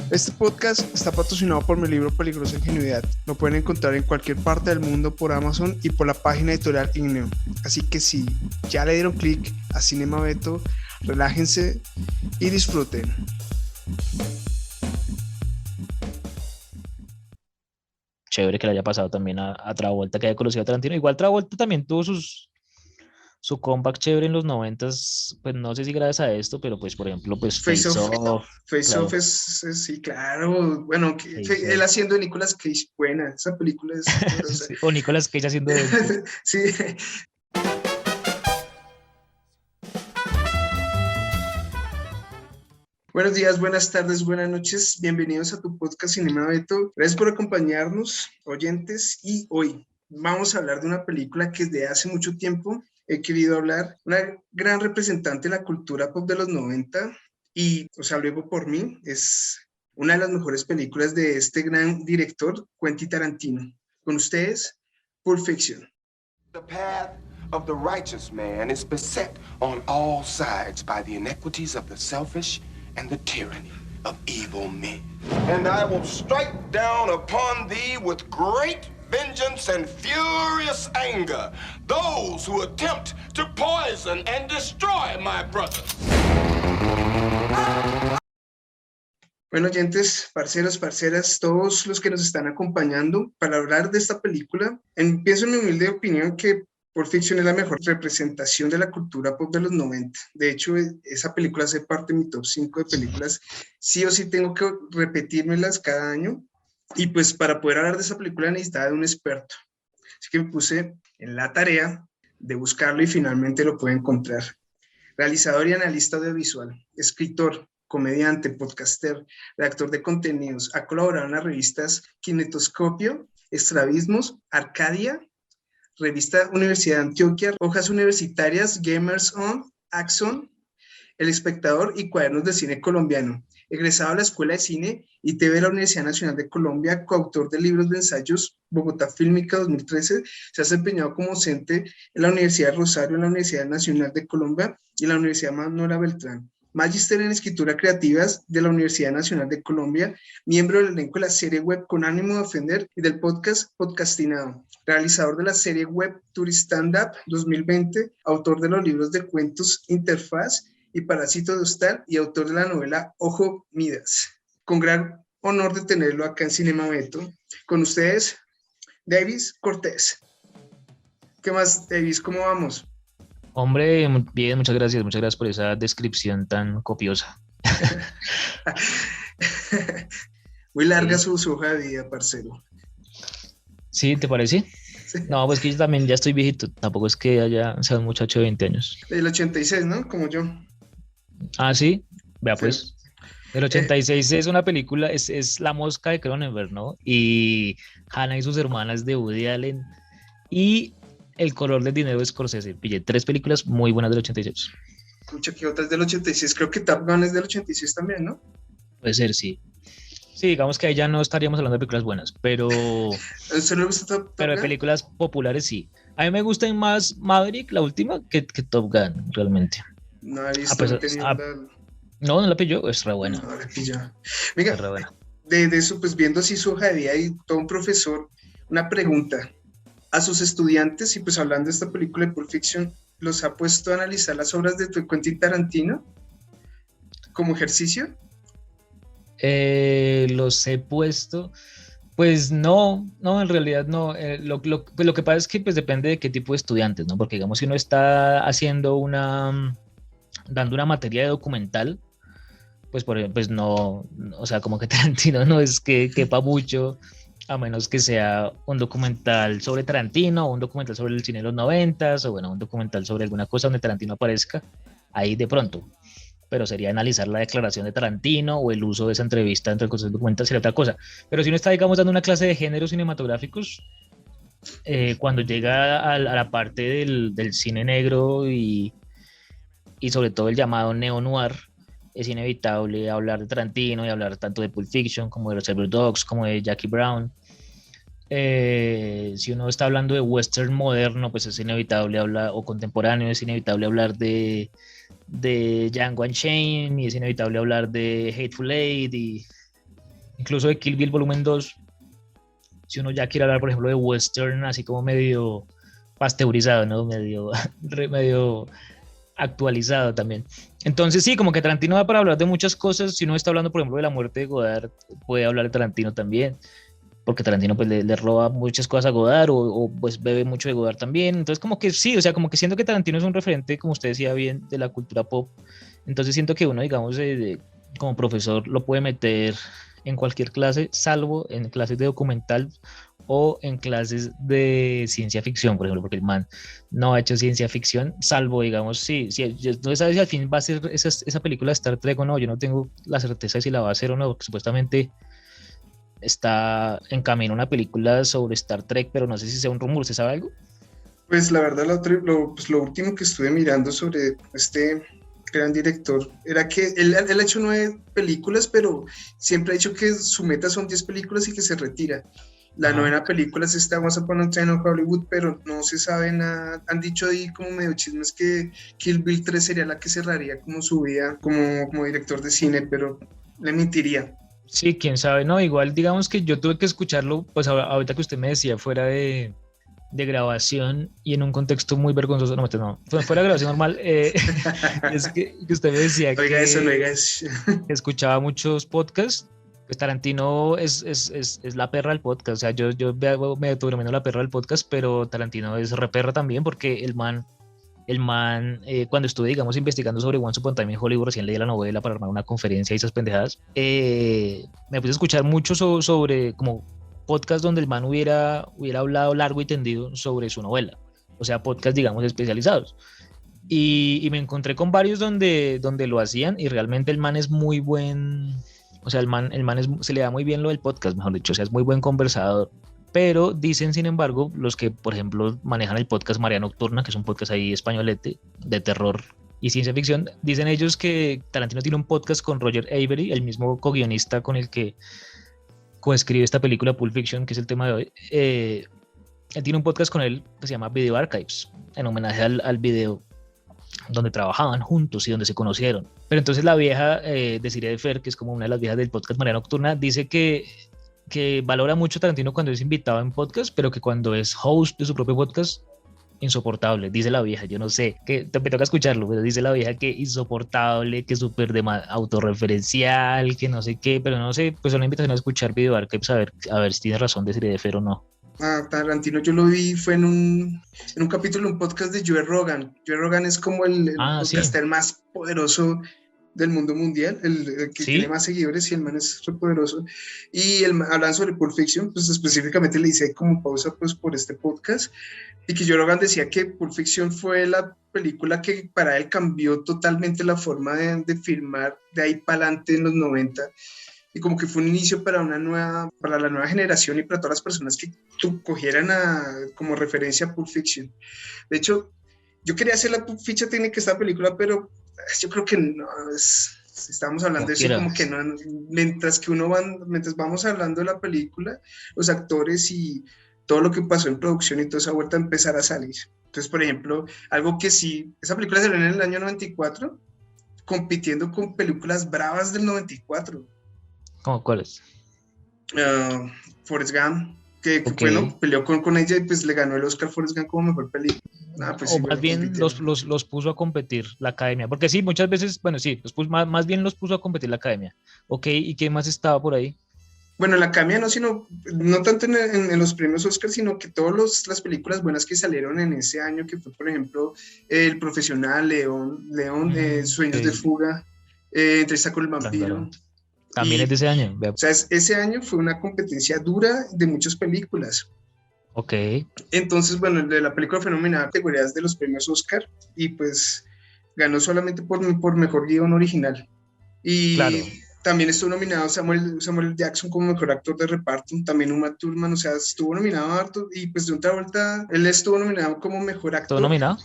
Este podcast está patrocinado por mi libro Peligrosa Ingenuidad. Lo pueden encontrar en cualquier parte del mundo por Amazon y por la página editorial Igneo. Así que si ya le dieron clic a Cinema Beto, relájense y disfruten. Chévere que le haya pasado también a Travolta, que haya conocido a Tarantino. Igual Travolta también tuvo su comeback chévere en los 90s, pues no sé si gracias a esto, pero pues por ejemplo, pues Face Face Off. Off, Face Off claro, sí, claro. Bueno, Face él Off. haciendo de Nicolas Cage, buena. Esa película es poderosa. Sí, o Nicolas Cage haciendo Deadpool. Sí. Buenos días, buenas tardes, buenas noches. Bienvenidos a tu podcast Cinema Beto. Gracias por acompañarnos, oyentes. Y hoy vamos a hablar de una película que desde hace mucho tiempo he querido hablar. Una gran representante de la cultura pop de los 90 y, o sea, luego por mí, es una de las mejores películas de este gran director, Quentin Tarantino. Con ustedes, Pulp Fiction. The path of the righteous man is beset on all sides by the iniquities of the selfish and the tyranny of evil men. And I will strike down upon thee with great vengeance and furious anger those who attempt to poison and destroy my brothers. Bueno, oyentes, parceros, parceras, todos los que nos están acompañando para hablar de esta película, pienso en mi humilde opinión que Pulp Fiction es la mejor representación de la cultura pop de los 90. De hecho, esa película hace parte de mi top 5 de películas. Sí o sí tengo que repetírmelas cada año. Y pues para poder hablar de esa película necesitaba de un experto. Así que me puse en la tarea de buscarlo y finalmente lo pude encontrar. Realizador y analista audiovisual, escritor, comediante, podcaster, redactor de contenidos. Ha colaborado en las revistas Kinetoscopio, Estrabismos, Arcadia, Revista Universidad de Antioquia, Hojas Universitarias, Gamers On, Axon, El Espectador y Cuadernos de Cine Colombiano. Egresado de la Escuela de Cine y TV de la Universidad Nacional de Colombia, coautor de libros de ensayos Bogotá Fílmica 2013, se ha desempeñado como docente en la Universidad de Rosario, en la Universidad Nacional de Colombia y en la Universidad Manuela Beltrán. Magíster en Escritura Creativas de la Universidad Nacional de Colombia, miembro del elenco de la serie web Con Ánimo de Ofender y del podcast Podcastinado, realizador de la serie web Tourist Stand Up 2020, autor de los libros de cuentos Interfaz y Parásito de Hostal y autor de la novela Ojo Midas. Con gran honor de tenerlo acá en Cinema Beto. Con ustedes, Davis Cortés. ¿Qué más, Davis? ¿Cómo vamos? Hombre, bien, muchas gracias por esa descripción tan copiosa. Muy larga su hoja de vida, parcero. ¿Sí? ¿Te parece? Sí. No, pues que yo también ya estoy viejito, tampoco es que sea un muchacho de 20 años. Del 86, ¿no? Como yo. Ah, sí, vea Sí. pues. El 86 es una película, es La Mosca de Cronenberg, ¿no? Y Hannah y sus hermanas de Woody Allen y El color del dinero de Scorsese. Pillé 3 películas muy buenas del 86. Escucha que otras del 86, creo que Top Gun es del 86 también, ¿no? Puede ser, sí. Sí, digamos que ahí ya no estaríamos hablando de películas buenas, pero ¿A usted le gusta Top de Gun? películas populares sí. A mí me gusta más Maverick, la última, que Top Gun, realmente. No he visto, Pues, no he tenido no la pilló, es re buena. No, la pilló. Es Venga, re buena. de eso, pues viendo así su hoja de vida y todo un profesor, una pregunta a sus estudiantes y pues hablando de esta película de Pulp Fiction, ¿los ha puesto a analizar las obras de Quentin Tarantino como ejercicio? Los he puesto, pues no, en realidad no. Pues lo que pasa es que pues depende de qué tipo de estudiantes, ¿no? Porque digamos si uno está haciendo dando una materia de documental, pues no, o sea, como que Tarantino no es que quepa mucho, a menos que sea un documental sobre Tarantino, o un documental sobre el cine de los 90s, o bueno, un documental sobre alguna cosa donde Tarantino aparezca, ahí de pronto. Pero sería analizar la declaración de Tarantino o el uso de esa entrevista dentro del concepto documental, sería otra cosa. Pero si uno está, digamos, dando una clase de géneros cinematográficos, cuando llega a la parte del cine negro y sobre todo el llamado neo-noir, es inevitable hablar de Tarantino y hablar tanto de Pulp Fiction como de Reservoir Dogs, como de Jackie Brown. Si uno está hablando de western moderno, pues es inevitable hablar, o contemporáneo, es inevitable hablar de Django Unchained, y es inevitable hablar de Hateful Eight incluso de Kill Bill Volumen 2, si uno ya quiere hablar, por ejemplo, de western, así como medio pasteurizado, ¿no? Medio actualizado también. Entonces sí, como que Tarantino da para hablar de muchas cosas. Si uno está hablando, por ejemplo, de la muerte de Godard, puede hablar de Tarantino también, porque Tarantino pues le roba muchas cosas a Godard pues bebe mucho de Godard también. Entonces como que sí, o sea, como que siento que Tarantino es un referente, como usted decía bien, de la cultura pop. Entonces siento que uno, digamos, como profesor lo puede meter en cualquier clase, salvo en clases de documental o en clases de ciencia ficción, por ejemplo, porque el man no ha hecho ciencia ficción, salvo, digamos, sí, no sabe si al fin va a ser esa película de Star Trek o no, yo no tengo la certeza de si la va a hacer o no, porque supuestamente está en camino una película sobre Star Trek, pero no sé si sea un rumor, ¿se sabe algo? Pues la verdad, lo último que estuve mirando sobre este gran director era que él ha hecho 9 películas, pero siempre ha dicho que su meta son 10 películas y que se retira. La novena película es esta Once Upon a Time in Hollywood, pero no se sabe nada. Han dicho ahí como medio chismes que Kill Bill 3 sería la que cerraría como su vida como director de cine, pero le mentiría. Sí, quién sabe, no, igual digamos que yo tuve que escucharlo, pues ahorita que usted me decía fuera de grabación y en un contexto muy vergonzoso, no, fuera de grabación normal, es que usted me decía oiga eso, no oiga eso. Que escuchaba muchos podcasts. Pues Tarantino es la perra del podcast, o sea, yo me determino la perra del podcast, pero Tarantino es re perra también, porque el man cuando estuve, digamos, investigando sobre Once Upon a Time in Hollywood, recién leí la novela para armar una conferencia y esas pendejadas, me puse a escuchar mucho sobre como podcast donde el man hubiera hablado largo y tendido sobre su novela, o sea, podcast, digamos, especializados. Y me encontré con varios donde lo hacían y realmente el man es muy buen, o sea, el man se le da muy bien lo del podcast, mejor dicho, o sea, es muy buen conversador. Pero dicen, sin embargo, los que, por ejemplo, manejan el podcast Marea Nocturna, que es un podcast ahí españolete de terror y ciencia ficción, dicen ellos que Tarantino tiene un podcast con Roger Avery, el mismo co-guionista con el que coescribe esta película Pulp Fiction, que es el tema de hoy. Él tiene un podcast con él que se llama Video Archives, en homenaje al video donde trabajaban juntos y donde se conocieron. Pero entonces la vieja, Desiree de Fer, que es como una de las viejas del podcast Marea Nocturna, dice que valora mucho a Tarantino cuando es invitado en podcast, pero que cuando es host de su propio podcast, insoportable, dice la vieja. Yo no sé, que me toca escucharlo, pero dice la vieja que insoportable, que súper autorreferencial, que no sé qué, pero no sé, pues una invitación a escuchar Video Archives, a ver si tiene razón Desiree de Fer o no. Tarantino yo lo vi, fue en un capítulo, un podcast de Joe Rogan. Joe Rogan es como el podcaster más poderoso del mundo mundial, el que tiene más seguidores, y el man es súper poderoso. Y hablan sobre Pulp Fiction, pues específicamente le hice como pausa pues por este podcast, y que Joe Rogan decía que Pulp Fiction fue la película que para él cambió totalmente la forma de filmar de ahí para adelante en los 90. Y como que fue un inicio para la nueva generación y para todas las personas que cogieran como referencia a Pulp Fiction. De hecho, yo quería hacer la ficha técnica de esta película, pero yo creo que no, estamos hablando de eso como que no, mientras vamos hablando de la película, los actores y todo lo que pasó en producción y toda esa vuelta a empezar a salir. Entonces, por ejemplo, algo que sí, esa película salió en el año 94, compitiendo con películas bravas del 94. ¿Cómo cuáles? Forrest Gump, que bueno, peleó con ella y pues le ganó el Oscar Forrest Gump como mejor película. Pues, o más bien los puso a competir la academia, porque sí, muchas veces, bueno, sí, más bien los puso a competir la academia. Ok, ¿y qué más estaba por ahí? Bueno, la academia no tanto en los premios Oscar, sino que todas las películas buenas que salieron en ese año, que fue, por ejemplo, El Profesional, León, Sueños de Fuga, Entrevista con el Vampiro. Claro. También es de ese año. O sea, ese año fue una competencia dura de muchas películas. Ok. Entonces, bueno, la película fue nominada a categorías de los premios Oscar y pues ganó solamente por mejor guión original. Y claro, también estuvo nominado Samuel Jackson como mejor actor de reparto, también Uma Thurman, o sea, estuvo nominado a harto, y pues de otra vuelta, él estuvo nominado como mejor actor. ¿Todo nominado?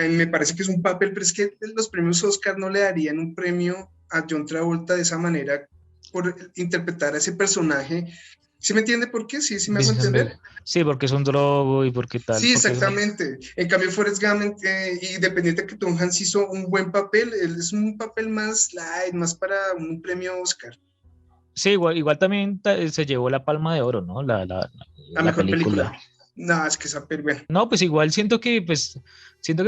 Me parece que es un papel, pero es que los premios Oscar no le darían un premio a John Travolta de esa manera por interpretar a ese personaje. ¿Sí me entiende por qué? ¿Sí me hago entender? Sí, porque es un drogo y porque tal. Sí, exactamente. En cambio, Forrest Gump, independiente de que Tom Hanks hizo un buen papel, él es un papel más light, más para un premio Oscar. Sí, igual también se llevó la Palma de Oro, ¿no? La La mejor película. película. No, es que esa bueno. No, pues igual siento que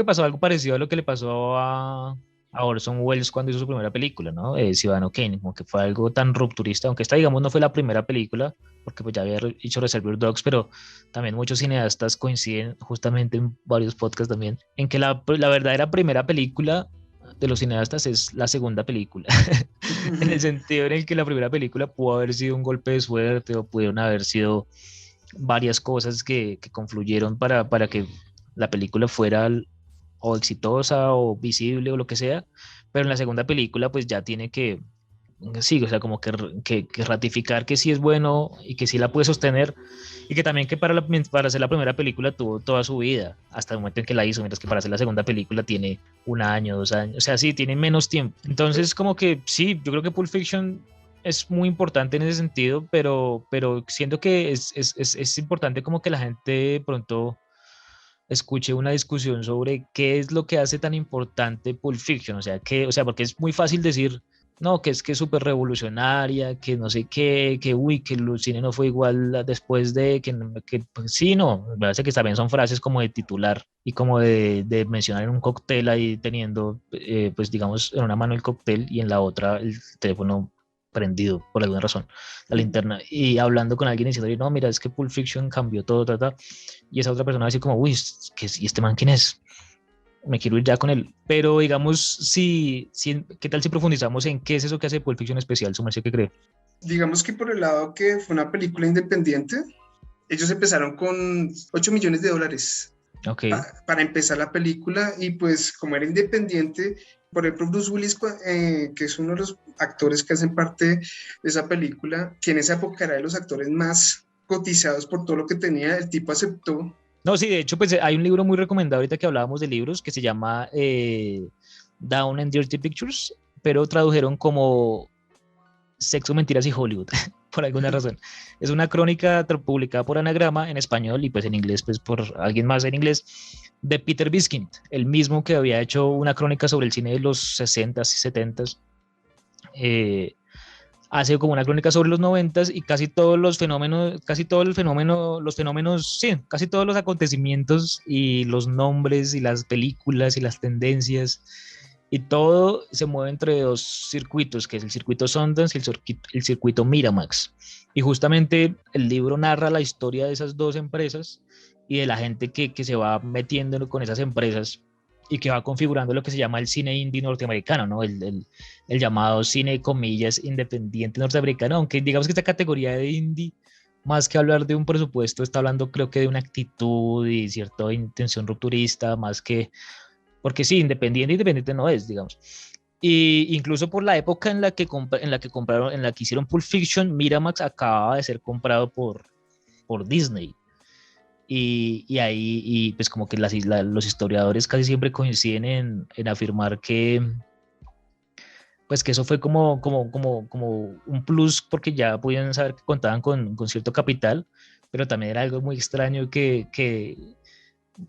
pasó algo parecido a lo que le pasó a Orson Welles cuando hizo su primera película, ¿no? Ciudadano Kane, como que fue algo tan rupturista, aunque esta, digamos, no fue la primera película, porque pues ya había hecho Reservoir Dogs, pero también muchos cineastas coinciden justamente en varios podcasts también, en que la verdadera primera película de los cineastas es la segunda película, en el sentido en el que la primera película pudo haber sido un golpe de suerte o pudieron haber sido varias cosas que confluyeron para que la película fuera o exitosa o visible o lo que sea, pero en la segunda película pues ya tiene sí, o sea, como que ratificar que sí es bueno y que sí la puede sostener y que también que para hacer la primera película tuvo toda su vida hasta el momento en que la hizo, mientras que para hacer la segunda película tiene 1 año, 2 años, o sea, sí, tiene menos tiempo. Entonces, como que sí, yo creo que Pulp Fiction es muy importante en ese sentido, pero siento que es importante como que la gente de pronto escuche una discusión sobre qué es lo que hace tan importante Pulp Fiction, o sea, porque es muy fácil decir, no, que es súper revolucionaria, que no sé qué, que uy, que el cine no fue igual después de, que pues, sí, no, me parece que también son frases como de titular y como de mencionar en un cóctel ahí teniendo, pues digamos, en una mano el cóctel y en la otra el teléfono prendido por alguna razón, la linterna, y hablando con alguien diciendo, no, mira, es que Pulp Fiction cambió todo, y esa otra persona va a decir como, uy, ¿y este man quién es? Me quiero ir ya con él. Pero digamos, ¿qué tal si profundizamos en qué es eso que hace Pulp Fiction especial? ¿Su merced qué cree? Digamos que por el lado que fue una película independiente, ellos empezaron con $8 millones Ok. para empezar la película y pues como era independiente, por ejemplo Bruce Willis, que es uno de los actores que hacen parte de esa película, que en esa época era de los actores más cotizados por todo lo que tenía, el tipo aceptó. No, sí, de hecho, pues hay un libro muy recomendado ahorita que hablábamos de libros que se llama Down and Dirty Pictures, pero tradujeron como Sexo, Mentiras y Hollywood, por alguna razón. Es una crónica publicada por Anagrama en español y pues en inglés, pues por alguien más en inglés, de Peter Biskind, el mismo que había hecho una crónica sobre el cine de los 60s y 70s. Hace como una crónica sobre los 90s y casi todos los fenómenos, sí, casi todos los acontecimientos y los nombres y las películas y las tendencias y todo se mueve entre dos circuitos, que es el circuito Sundance y el circuito Miramax. Y justamente el libro narra la historia de esas dos empresas y de la gente que se va metiendo con esas empresas y que va configurando lo que se llama el cine indie norteamericano, ¿no? El llamado cine, comillas, independiente norteamericano, aunque digamos que esta categoría de indie, más que hablar de un presupuesto, está hablando creo que de una actitud y cierta intención rupturista, más que, porque sí, independiente no es, digamos. Y incluso por la época en la que hicieron Pulp Fiction, Miramax acababa de ser comprado por Disney. Y ahí, y pues como que los historiadores casi siempre coinciden en afirmar pues que eso fue como un plus porque ya podían saber que contaban con cierto capital, pero también era algo muy extraño que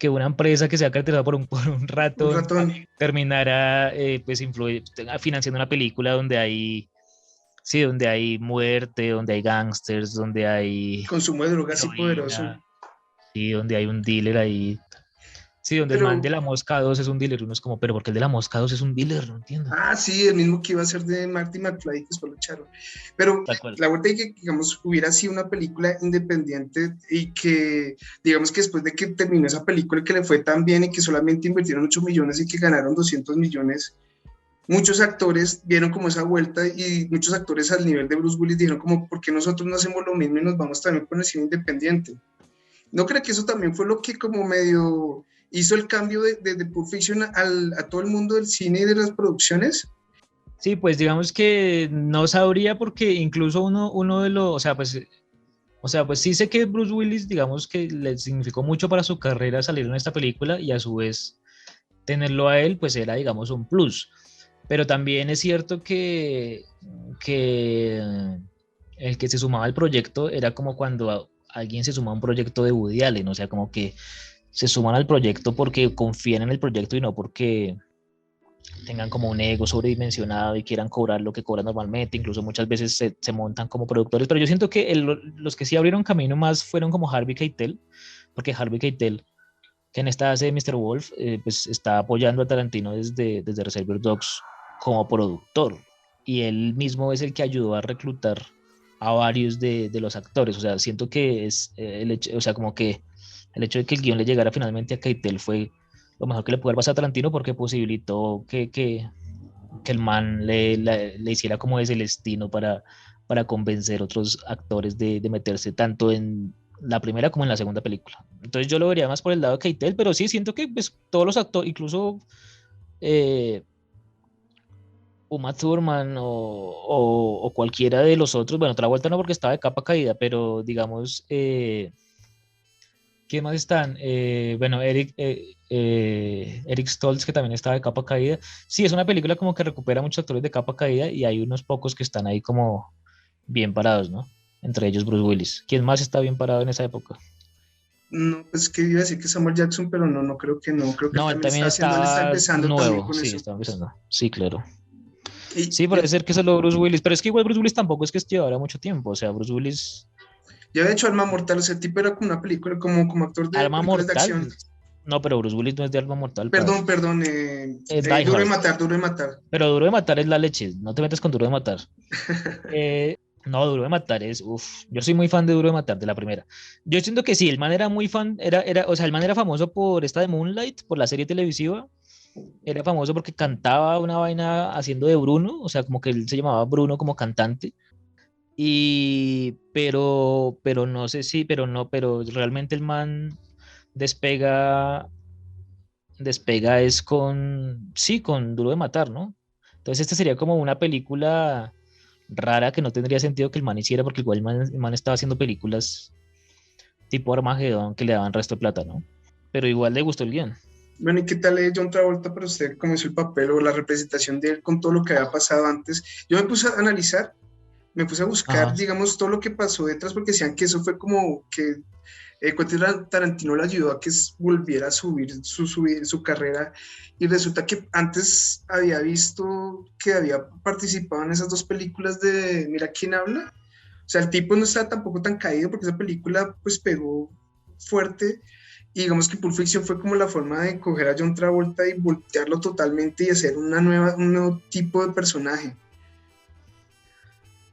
una empresa que se ha caracterizado por un Un ratón ratón. terminara pues financiando una película donde sí, donde hay muerte, donde hay gangsters, donde hay Consumo de drogas y poderoso. heroína, sí, donde hay un dealer ahí. Sí, donde el man de Pero, la Mosca 2 es un dealer. Uno es como, pero ¿por qué el de la Mosca 2 es un dealer? No entiendo. sí, el mismo que iba a ser de Marty McFly, que después lo echaron. Pero Tal cual. la vuelta es que, digamos, hubiera sido una película independiente y que, digamos que después de que terminó esa película y que le fue tan bien y que solamente invirtieron 8 millones y que ganaron 200 millones, muchos actores vieron como esa vuelta y muchos actores al nivel de Bruce Willis dijeron como, ¿por qué nosotros no hacemos lo mismo y nos vamos también con el cine independiente? ¿No creo que eso también fue lo que como medio hizo el cambio de Pulp Fiction a todo el mundo del cine y de las producciones? Sí, pues digamos que no sabría porque incluso uno de los, o sea, pues sí sé que Bruce Willis, digamos que le significó mucho para su carrera salir en esta película y a su vez tenerlo a él, pues era, digamos, un plus. Pero también es cierto que el que se sumaba al proyecto era como cuando alguien se suma a un proyecto de Woody Allen, o sea, como que se suman al proyecto porque confían en el proyecto y no porque tengan como un ego sobredimensionado y quieran cobrar lo que cobran normalmente, incluso muchas veces se montan como productores, pero yo siento que los que sí abrieron camino más fueron como Harvey Keitel, porque Harvey Keitel, que en esta hace de Mr. Wolf, pues está apoyando a Tarantino desde Reservoir Dogs como productor, y él mismo es el que ayudó a reclutar a varios de los actores. O sea, siento que es el hecho, o sea, como que el hecho de que el guión le llegara finalmente a Keitel fue lo mejor que le pudo haber pasado a Tarantino, porque posibilitó que el man le hiciera como de Celestino para convencer a otros actores de meterse tanto en la primera como en la segunda película. Entonces yo lo vería más por el lado de Keitel, pero sí siento que pues, todos los actores, incluso eh, Uma Thurman o cualquiera de los otros, bueno, Travolta no porque estaba de capa caída, pero digamos, ¿quién más están? Bueno, Eric Stoltz, que también estaba de capa caída. Sí, es una película como que recupera muchos actores de capa caída y hay unos pocos que están ahí como bien parados, ¿no? Entre ellos Bruce Willis. ¿Quién más está bien parado en esa época? No, pues que iba a decir que Samuel Jackson, pero no creo que no. Creo que No, él también él está está empezando también nuevo, con sí, eso. está empezando. Sí, claro. Y, Sí, puede ser que solo Bruce Willis, pero es que igual Bruce Willis tampoco es que llevara mucho tiempo, o sea, Bruce Willis... ya había hecho Arma Mortal, o sea, el tipo era como una película, como actor de Arma películas de Mortal, acción. no, pero Bruce Willis no es de Arma Mortal, Perdón, parce. perdón, Die Duro de Hard, Matar, Duro de Matar. pero Duro de Matar es la leche, no te metas con Duro de Matar. No, Duro de Matar es, uff, yo soy muy fan de Duro de Matar, de la primera. Yo siento que sí, el man era muy fan, o sea, el man era famoso por esta de Moonlight, por la serie televisiva, era famoso porque cantaba una vaina haciendo de Bruno, o sea, como que él se llamaba Bruno como cantante, pero no sé si, pero realmente el man despega, despega es con, sí, con Duro de Matar, ¿no? Entonces esta sería como una película rara que no tendría sentido que el man hiciera, porque igual el man estaba haciendo películas tipo Armagedón que le daban resto de plata, ¿no? Pero igual le gustó el guión. Bueno, ¿y qué tal John Travolta para usted? ¿Cómo hizo el papel o la representación de él con todo lo que había pasado antes? Yo me puse a analizar, me puse a buscar, Ajá. digamos, todo lo que pasó detrás, porque decían que eso fue como que Quentin Tarantino le ayudó a que volviera a subir su carrera, y resulta que antes había visto que había participado en esas dos películas de Mira quién habla. O sea, el tipo no estaba tampoco tan caído porque esa película pues pegó fuerte, y digamos que Pulp Fiction fue como la forma de coger a John Travolta y voltearlo totalmente y hacer un nuevo tipo de personaje.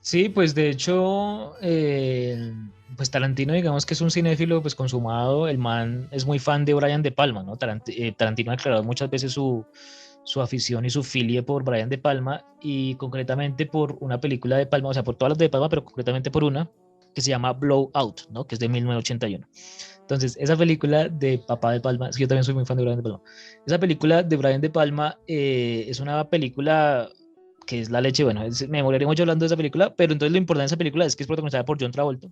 Sí, pues de hecho, pues Tarantino, digamos que es un cinéfilo pues consumado, el man es muy fan de Brian De Palma, ¿no? Tarantino ha declarado muchas veces su afición y su filie por Brian De Palma, y concretamente por una película de Palma, o sea, por todas las de Palma, pero concretamente por una que se llama Blowout, ¿no? Que es de 1981. Entonces, esa película de Papá de Palma, es que yo también soy muy fan de Brian De Palma, esa película de Brian De Palma es una película que es la leche. Bueno, me moriré mucho hablando de esa película, pero entonces lo importante de esa película es que es protagonizada por John Travolta.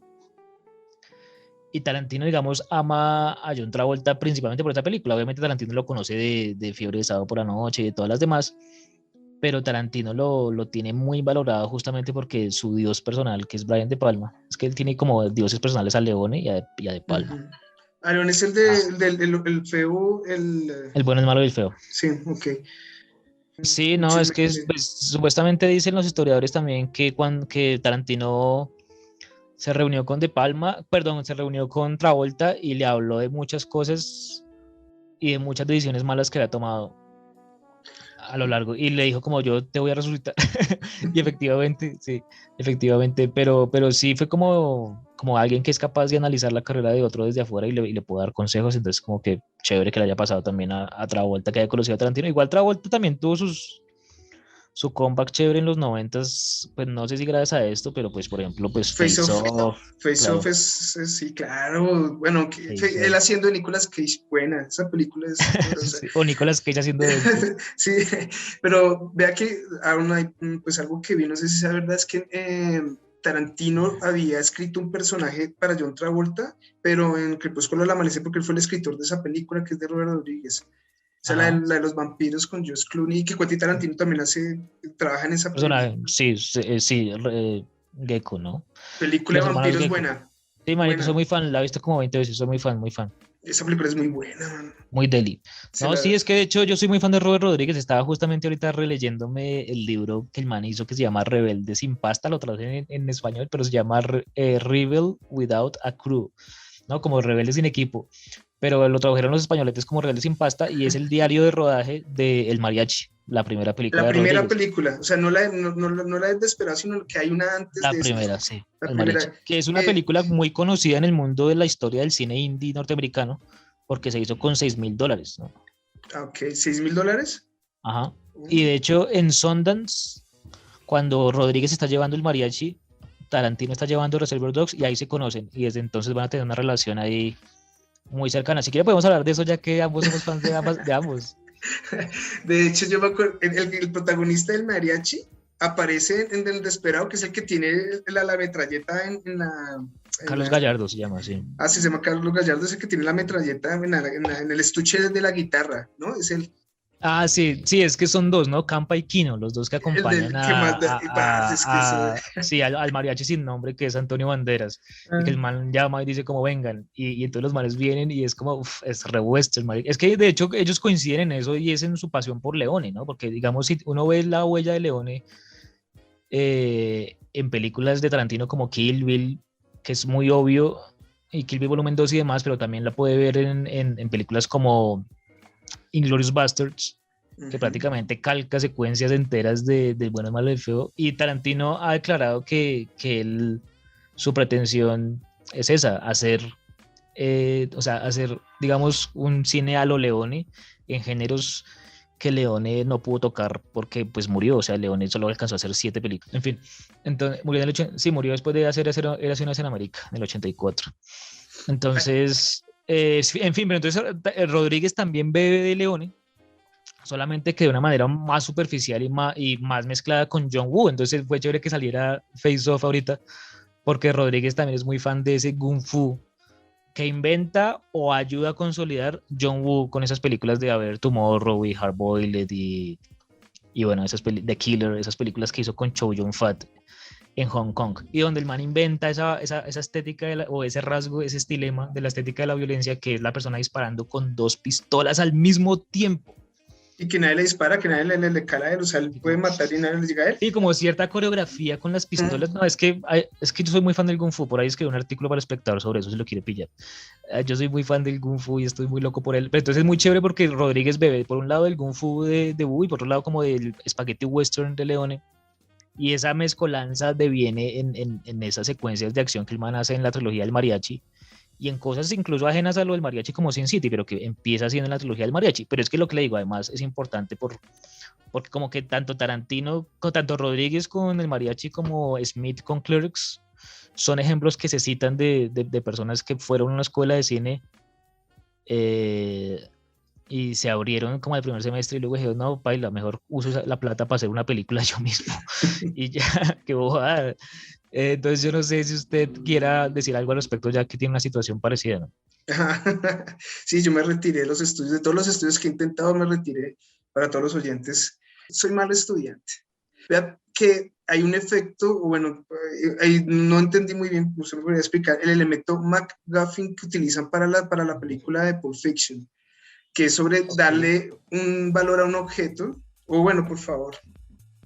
Y Tarantino, digamos, ama a John Travolta principalmente por esta película. Obviamente Tarantino lo conoce de Fiebre de Sábado por la Noche y de todas las demás, pero Tarantino lo tiene muy valorado justamente porque su dios personal, que es Brian De Palma, es que él tiene como dioses personales a Leone y a De Palma. Uh-huh. Aaron es el feo, el bueno, el malo y el feo. Sí, ok. Sí, no, es que pues, supuestamente dicen los historiadores también que Tarantino se reunió con De Palma, perdón, se reunió con Travolta y le habló de muchas cosas y de muchas decisiones malas que había tomado a lo largo, y le dijo como yo te voy a resucitar. Y efectivamente, sí, efectivamente, pero sí fue como alguien que es capaz de analizar la carrera de otro desde afuera y le puede dar consejos. Entonces como que chévere que le haya pasado también a Travolta, que haya conocido a Tarantino. Igual Travolta también tuvo su comeback chévere en los 90s, pues no sé si gracias a esto, pero pues por ejemplo, pues Face Off. Face Claro. Off sí, claro. Bueno, él haciendo de Nicolas Cage, buena, esa película es sí, o Nicolas Cage haciendo de él. Sí, pero vea que aún hay pues algo que vi, no sé si es verdad, es que Tarantino había escrito un personaje para John Travolta, pero en Crepúsculo del Amanecer, porque él fue el escritor de esa película, que es de Robert Rodríguez. O sea, la de los vampiros con George Clooney, que Quentin Tarantino también trabaja en esa película. Sí, Gecko, ¿no? Película de vampiros Gecko. buena. Sí, manito, soy muy fan, la he visto como 20 veces, soy muy fan, muy fan. Esa película es muy buena, man. Muy deli. No, sí, es que de hecho yo soy muy fan de Robert Rodríguez. Estaba justamente ahorita releyéndome el libro que el man hizo que se llama Rebelde sin pasta, lo traducen en español, pero se llama Rebel Without a Crew, ¿no? Como Rebelde sin equipo. Pero lo tradujeron los españoletes como Rebelde sin pasta y es el diario de rodaje de El Mariachi, la primera película La de primera Rodríguez. película, o sea, no la de Desperado, sino que hay una antes La de esa. primera, sí, La El primera, Mariachi, que es una película muy conocida en el mundo de la historia del cine indie norteamericano porque se hizo con $6,000, ¿no? ok, $6,000. Ajá. Y de hecho en Sundance, cuando Rodríguez está llevando El Mariachi, Tarantino está llevando Reservoir Dogs y ahí se conocen y desde entonces van a tener una relación ahí muy cercana. Si quiere podemos hablar de eso ya que ambos somos fans de ambos. De hecho, yo me acuerdo, el protagonista del Mariachi aparece en El Desperado, que es el que tiene la metralleta en la... Carlos Gallardo se llama, sí. Ah, sí, se llama Carlos Gallardo, es el que tiene la metralleta en el estuche de la guitarra, ¿no? Es el... Ah, sí, sí, es que son dos, ¿no? Campa y Kino, los dos que acompañan sí, al mariachi sin nombre, que es Antonio Banderas, y que el man llama y dice como vengan, y entonces los manes vienen y es como, es re western, es que de hecho ellos coinciden en eso y es en su pasión por Leone, ¿no? Porque digamos, si uno ve la huella de Leone en películas de Tarantino como Kill Bill, que es muy obvio, y Kill Bill Volumen 2 y demás, pero también la puede ver en películas como Inglourious Basterds, que prácticamente calca secuencias enteras de Bueno, el malo y el feo, y Tarantino ha declarado que su pretensión es esa, hacer, digamos, un cine a lo Leone en géneros que Leone no pudo tocar porque pues murió, o sea, Leone solo alcanzó a hacer 7 películas, en fin, entonces murió después de hacer Érase una vez en América, en el 84, entonces... en fin, pero entonces Rodríguez también bebe de Leone, solamente que de una manera más superficial y más mezclada con John Woo. Entonces fue chévere que saliera Face Off ahorita, porque Rodríguez también es muy fan de ese Kung Fu que inventa o ayuda a consolidar John Woo con esas películas de A Ver Tomorrow y Hard Boiled y bueno, The Killer, esas películas que hizo con Chow Yun-fat en Hong Kong, y donde el man inventa esa estética o ese rasgo, ese estilema de la estética de la violencia, que es la persona disparando con 2 pistolas al mismo tiempo. Y que nadie le dispara, que nadie le cala a él, o sea, él puede matar y nadie le llega a él. Y como cierta coreografía con las pistolas, no, es que yo soy muy fan del Kung Fu, por ahí escribí un artículo para el Espectador sobre eso, si lo quiere pillar. Yo soy muy fan del Kung Fu y estoy muy loco por él, pero entonces es muy chévere porque Rodríguez bebe, por un lado del Kung Fu de Wu y por otro lado como del Spaghetti Western de Leone, y esa mezcolanza deviene en esas secuencias de acción que el man hace en la trilogía del Mariachi y en cosas incluso ajenas a lo del Mariachi como Sin City, pero que empieza haciendo en la trilogía del Mariachi. Pero es que lo que le digo además es importante porque como que tanto Rodríguez con el Mariachi como Smith con Clerks son ejemplos que se citan de personas que fueron a una escuela de cine y se abrieron como el primer semestre y luego dijeron, no, paila, mejor uso la plata para hacer una película yo mismo. Y ya, qué bobada. Entonces yo no sé si usted quiera decir algo al respecto ya que tiene una situación parecida, ¿no? Sí, yo me retiré de los estudios, de todos los estudios que he intentado me retiré. Para todos los oyentes, soy mal estudiante. Vea que hay un efecto, bueno, ahí no entendí muy bien, usted me podría explicar, el elemento MacGuffin que utilizan para la película de Pulp Fiction, que es sobre darle un valor a un objeto, o bueno, por favor.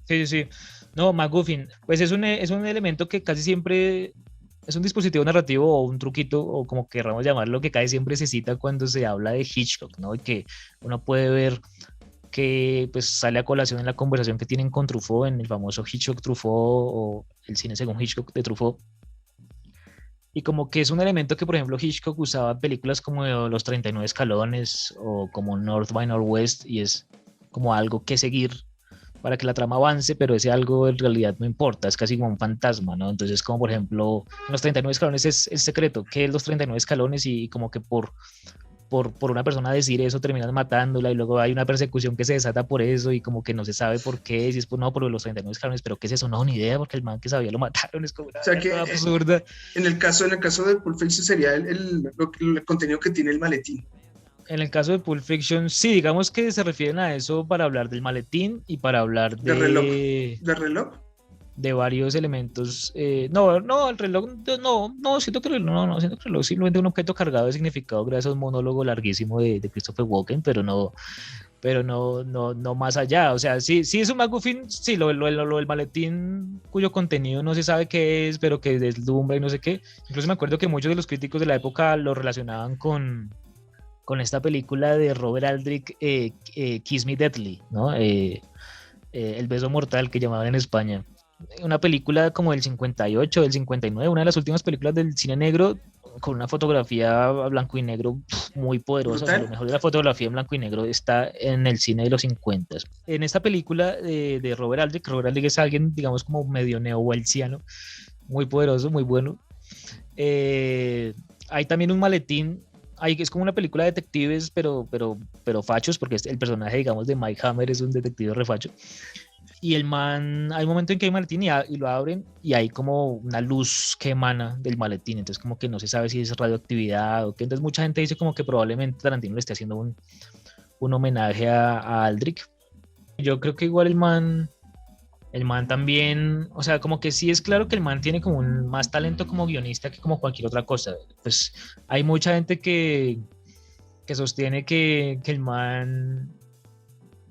Sí. No, MacGuffin, pues es un elemento que casi siempre es un dispositivo narrativo o un truquito, o como querramos llamarlo, que casi siempre se cita cuando se habla de Hitchcock, ¿no? Y que uno puede ver que pues sale a colación en la conversación que tienen con Truffaut en el famoso Hitchcock-Truffaut o el cine según Hitchcock de Truffaut. Y como que es un elemento que, por ejemplo, Hitchcock usaba en películas como Los 39 escalones o como North by Northwest, y es como algo que seguir para que la trama avance, pero ese algo en realidad no importa, es casi como un fantasma, ¿no? Entonces, como por ejemplo, en Los 39 escalones es el secreto, que es Los 39 escalones y como que por una persona decir eso terminan matándola y luego hay una persecución que se desata por eso y como que no se sabe por qué, si es por los 39 escalones, pero ¿qué es eso? No, ni idea, porque el man que sabía lo mataron, es como una cosa absurda. En el caso de Pulp Fiction sería el contenido que tiene el maletín. En el caso de Pulp Fiction, sí, digamos que se refieren a eso para hablar del maletín y para hablar ¿De reloj? de varios elementos. No, el reloj, no, siento que siento que el reloj es simplemente un objeto cargado de significado gracias a un monólogo larguísimo de Christopher Walken, pero no más allá. O sea, sí es un MacGuffin, sí, lo del maletín cuyo contenido no se sabe qué es, pero que deslumbra y no sé qué. Incluso me acuerdo que muchos de los críticos de la época lo relacionaban con esta película de Robert Aldrich, Kiss Me Deadly, ¿no? El beso mortal, que llamaban en España. Una película como del 58, del 59, una de las últimas películas del cine negro, con una fotografía a blanco y negro muy poderosa. O sea, lo mejor de la fotografía en blanco y negro está en el cine de los 50. En esta película de Robert Aldrich es alguien, digamos, como medio neo-welsiano, muy poderoso, muy bueno. Hay también un maletín. Es como una película de detectives, pero fachos, porque el personaje, digamos, de Mike Hammer es un detective refacho. Y el man, hay un momento en que hay un maletín y lo abren y hay como una luz que emana del maletín, entonces como que no se sabe si es radioactividad o qué. Entonces mucha gente dice como que probablemente Tarantino le esté haciendo un homenaje a Aldrich. Yo creo que igual el man también, o sea, como que sí es claro que el man tiene como más talento como guionista que como cualquier otra cosa. Pues hay mucha gente que sostiene que el man,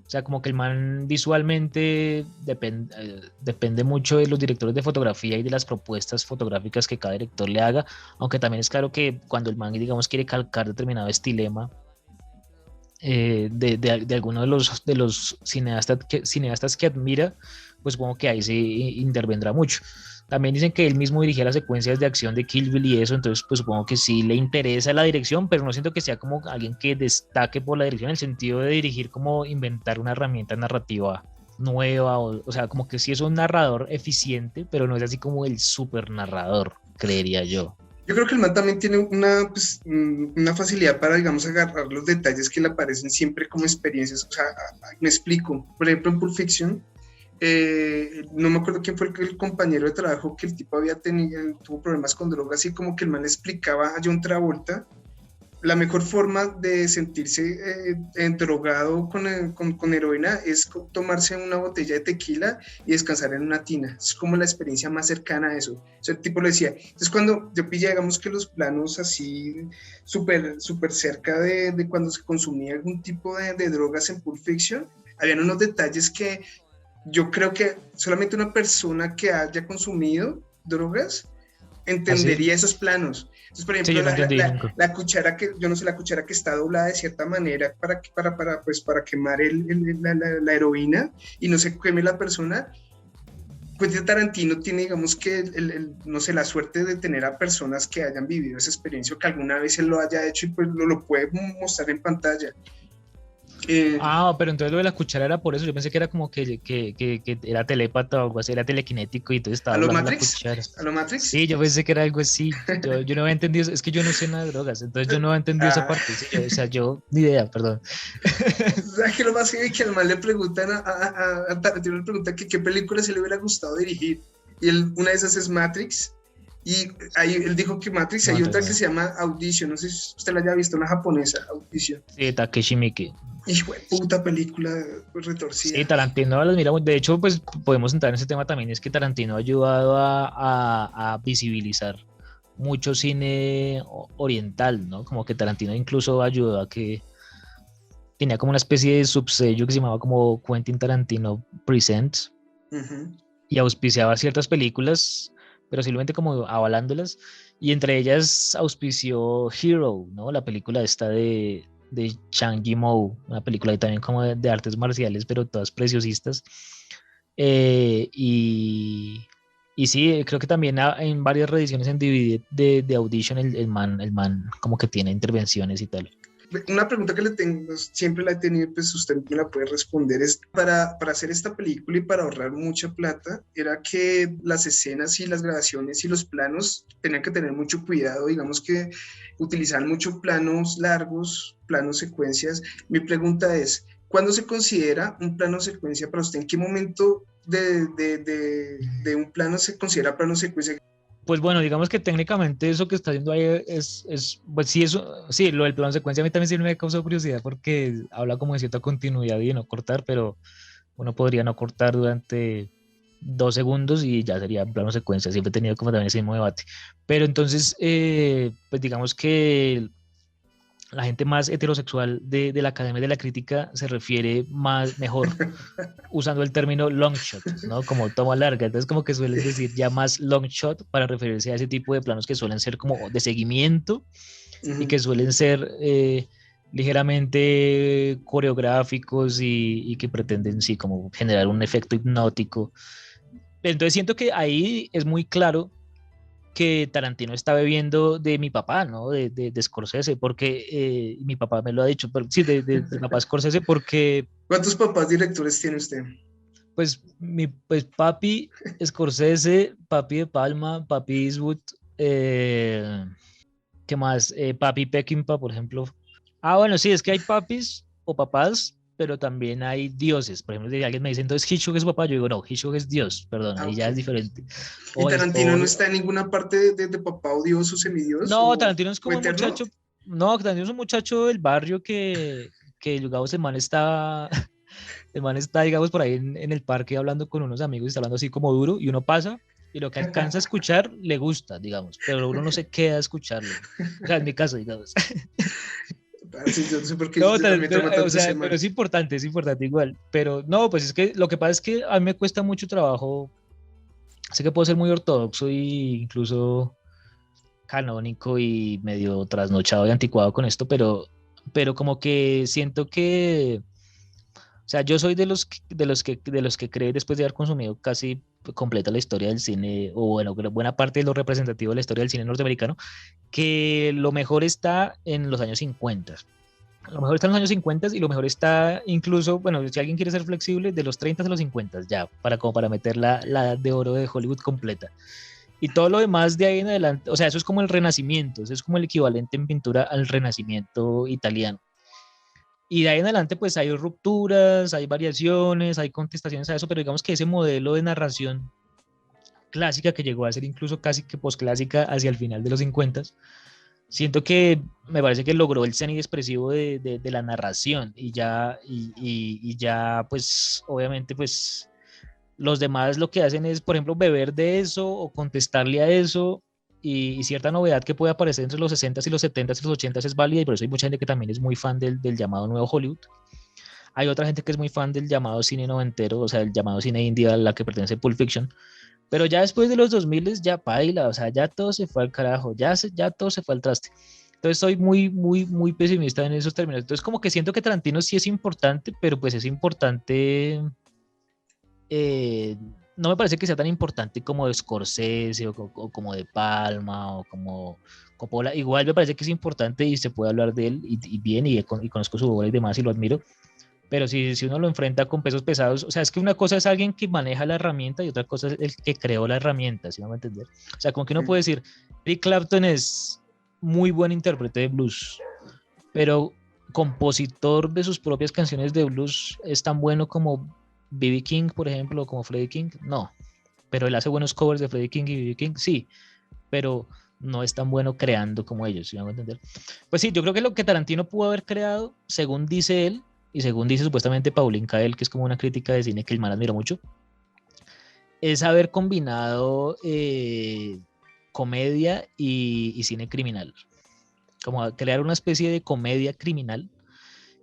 o sea, como que el man visualmente depende mucho de los directores de fotografía y de las propuestas fotográficas que cada director le haga, aunque también es claro que cuando el man, digamos, quiere calcar determinado estilema de alguno de los cineastas que admira, pues supongo que ahí sí intervendrá mucho. También dicen que él mismo dirigía las secuencias de acción de Kill Bill y eso, entonces pues supongo que sí le interesa la dirección, pero no siento que sea como alguien que destaque por la dirección, en el sentido de dirigir como inventar una herramienta narrativa nueva, o sea, como que sí es un narrador eficiente, pero no es así como el super narrador, creería yo. Yo creo que el man también tiene una facilidad para, digamos, agarrar los detalles que le aparecen siempre como experiencias. O sea, me explico. Por ejemplo, en Pulp Fiction, no me acuerdo quién fue el compañero de trabajo que el tipo tuvo problemas con drogas y como que el man le explicaba a John Travolta la mejor forma de sentirse drogado con heroína es tomarse una botella de tequila y descansar en una tina. Es como la experiencia más cercana a eso. O sea, el tipo le decía. Entonces, cuando yo pillé, digamos que los planos así súper cerca de cuando se consumía algún tipo de drogas en Pulp Fiction, habían unos detalles que yo creo que solamente una persona que haya consumido drogas entendería esos planos. Entonces, por ejemplo, sí, la cuchara que, yo no sé, la cuchara que está doblada de cierta manera para quemar la heroína y no se queme la persona. Pues Tarantino tiene, digamos que, no sé, la suerte de tener a personas que hayan vivido esa experiencia o que alguna vez él lo haya hecho y pues lo puede mostrar en pantalla. Pero entonces lo de la cuchara era por eso. Yo pensé que era como que era telépata o algo así, era telequinético y entonces estaba hablando de la cuchara. ¿A lo Matrix? Sí, yo pensé que era algo así. Yo no había entendido eso. Es que yo no sé nada de drogas, entonces yo no había entendido esa parte. Sí, o sea, yo ni idea, perdón. ¿Sabes qué lo más que al man le preguntan a Tarantino le pregunta que qué película se le hubiera gustado dirigir? Y una de esas es Matrix. Y ahí él dijo que Matrix, hay otra que se llama Audition, no sé si usted la haya visto, una japonesa, Audition. Sí, Takeshi Miike. Hijo de puta película retorcida. Sí, Tarantino las miramos. De hecho, pues podemos entrar en ese tema también, es que Tarantino ha ayudado a visibilizar mucho cine oriental, ¿no? Como que Tarantino incluso ayudó a que tenía como una especie de subsello que se llamaba como Quentin Tarantino Presents, y auspiciaba ciertas películas, pero simplemente como avalándolas, y entre ellas auspició Hero, ¿no? La película esta de Zhang Yimou, una película ahí también como de artes marciales, pero todas preciosistas. Y sí, creo que también en varias reediciones en DVD de Audition el man como que tiene intervenciones y tal. Una pregunta que le tengo, siempre la he tenido, pues usted me la puede responder, es para hacer esta película y para ahorrar mucha plata, era que las escenas y las grabaciones y los planos tenían que tener mucho cuidado, digamos que utilizaban mucho planos largos, planos secuencias. Mi pregunta es, ¿cuándo se considera un plano secuencia para usted? ¿En qué momento de un plano se considera plano secuencia? Pues bueno, digamos que técnicamente eso que está haciendo ahí pues sí, lo del plano secuencia a mí también sí me causó curiosidad porque habla como de cierta continuidad y de no cortar, pero uno podría no cortar durante 2 segundos y ya sería plano secuencia. Siempre he tenido como también ese mismo debate. Pero entonces, pues digamos que la gente más heterosexual de la Academia de la Crítica se refiere mejor usando el término long shot, ¿no? Como toma larga. Entonces como que suelen decir ya más long shot para referirse a ese tipo de planos que suelen ser como de seguimiento y que suelen ser ligeramente coreográficos y que pretenden sí como generar un efecto hipnótico. Entonces siento que ahí es muy claro que Tarantino está bebiendo de mi papá, ¿no? De Scorsese, porque mi papá me lo ha dicho, pero, sí, de papá Scorsese, porque ¿Cuántos papás directores tiene usted? pues papi Scorsese, papi De Palma, papi Eastwood, ¿qué más? Papi Peckinpah, por ejemplo. Ah, bueno, sí, es que hay papis o papás, pero también hay dioses. Por ejemplo, si alguien me dice, entonces Hitchcock es papá, yo digo, no, Hitchcock es Dios, perdón, Ah, ahí ok. ya es diferente. ¿Y O, Tarantino no está en ninguna parte de papá odioso, semidios no, Tarantino es o como un eterno? muchacho, no, Tarantino es un muchacho del barrio que digamos, el man está, digamos, por ahí en el parque hablando con unos amigos y está hablando así como duro y uno pasa y lo que alcanza a escuchar le gusta, digamos, pero uno no se queda a escucharlo. O sea, en mi caso, digamos. Parce, yo no sé por qué No, a mí me toma o tanto ese sea, pero man. es importante igual. Pero no, pues es que lo que pasa es que a mí me cuesta mucho trabajo. Sé que puedo ser muy ortodoxo e incluso canónico y medio trasnochado y anticuado con esto, pero como que siento que, o sea, yo soy de los que cree después de haber consumido casi completa la historia del cine, o bueno, buena parte de lo representativo de la historia del cine norteamericano, que lo mejor está en los años 50. Lo mejor está en los años 50 y lo mejor está incluso, bueno, si alguien quiere ser flexible, de los 30 a los 50 ya, como para meter la edad de oro de Hollywood completa. Y todo lo demás de ahí en adelante, o sea, eso es como el Renacimiento, eso es como el equivalente en pintura al Renacimiento italiano. Y de ahí en adelante, pues hay rupturas, hay variaciones, hay contestaciones a eso, pero digamos que ese modelo de narración clásica que llegó a ser incluso casi que posclásica hacia el final de los 50, siento que me parece que logró el cenit expresivo de la narración y ya, pues, obviamente, pues los demás lo que hacen es, por ejemplo, beber de eso o contestarle a eso y cierta novedad que puede aparecer entre los 60s y los 70s y los 80s es válida y por eso hay mucha gente que también es muy fan del llamado Nuevo Hollywood. Hay otra gente que es muy fan del llamado cine noventero, o sea, el llamado cine indie a la que pertenece Pulp Fiction, pero ya después de los 2000 ya paila, o sea, ya todo se fue al carajo, ya todo se fue al traste. Entonces soy muy, muy, muy pesimista en esos términos. Entonces como que siento que Tarantino sí es importante, pero pues es importante eh, no me parece que sea tan importante como Scorsese o como De Palma o como Coppola. Igual me parece que es importante y se puede hablar de él y bien y conozco su obra y demás y lo admiro. Pero si uno lo enfrenta con pesos pesados, o sea, es que una cosa es alguien que maneja la herramienta y otra cosa es el que creó la herramienta, ¿sí me va a entender? O sea, como que uno puede decir, Eric Clapton es muy buen intérprete de blues, pero compositor de sus propias canciones de blues es tan bueno como B.B. King, por ejemplo, o como Freddie King, no, pero él hace buenos covers de Freddie King y B.B. King, sí, pero no es tan bueno creando como ellos, ¿sí me van a entender? Pues sí, yo creo que lo que Tarantino pudo haber creado, según dice él, y según dice supuestamente Pauline Kael, que es como una crítica de cine que el man admira mucho, es haber combinado comedia y cine criminal, como crear una especie de comedia criminal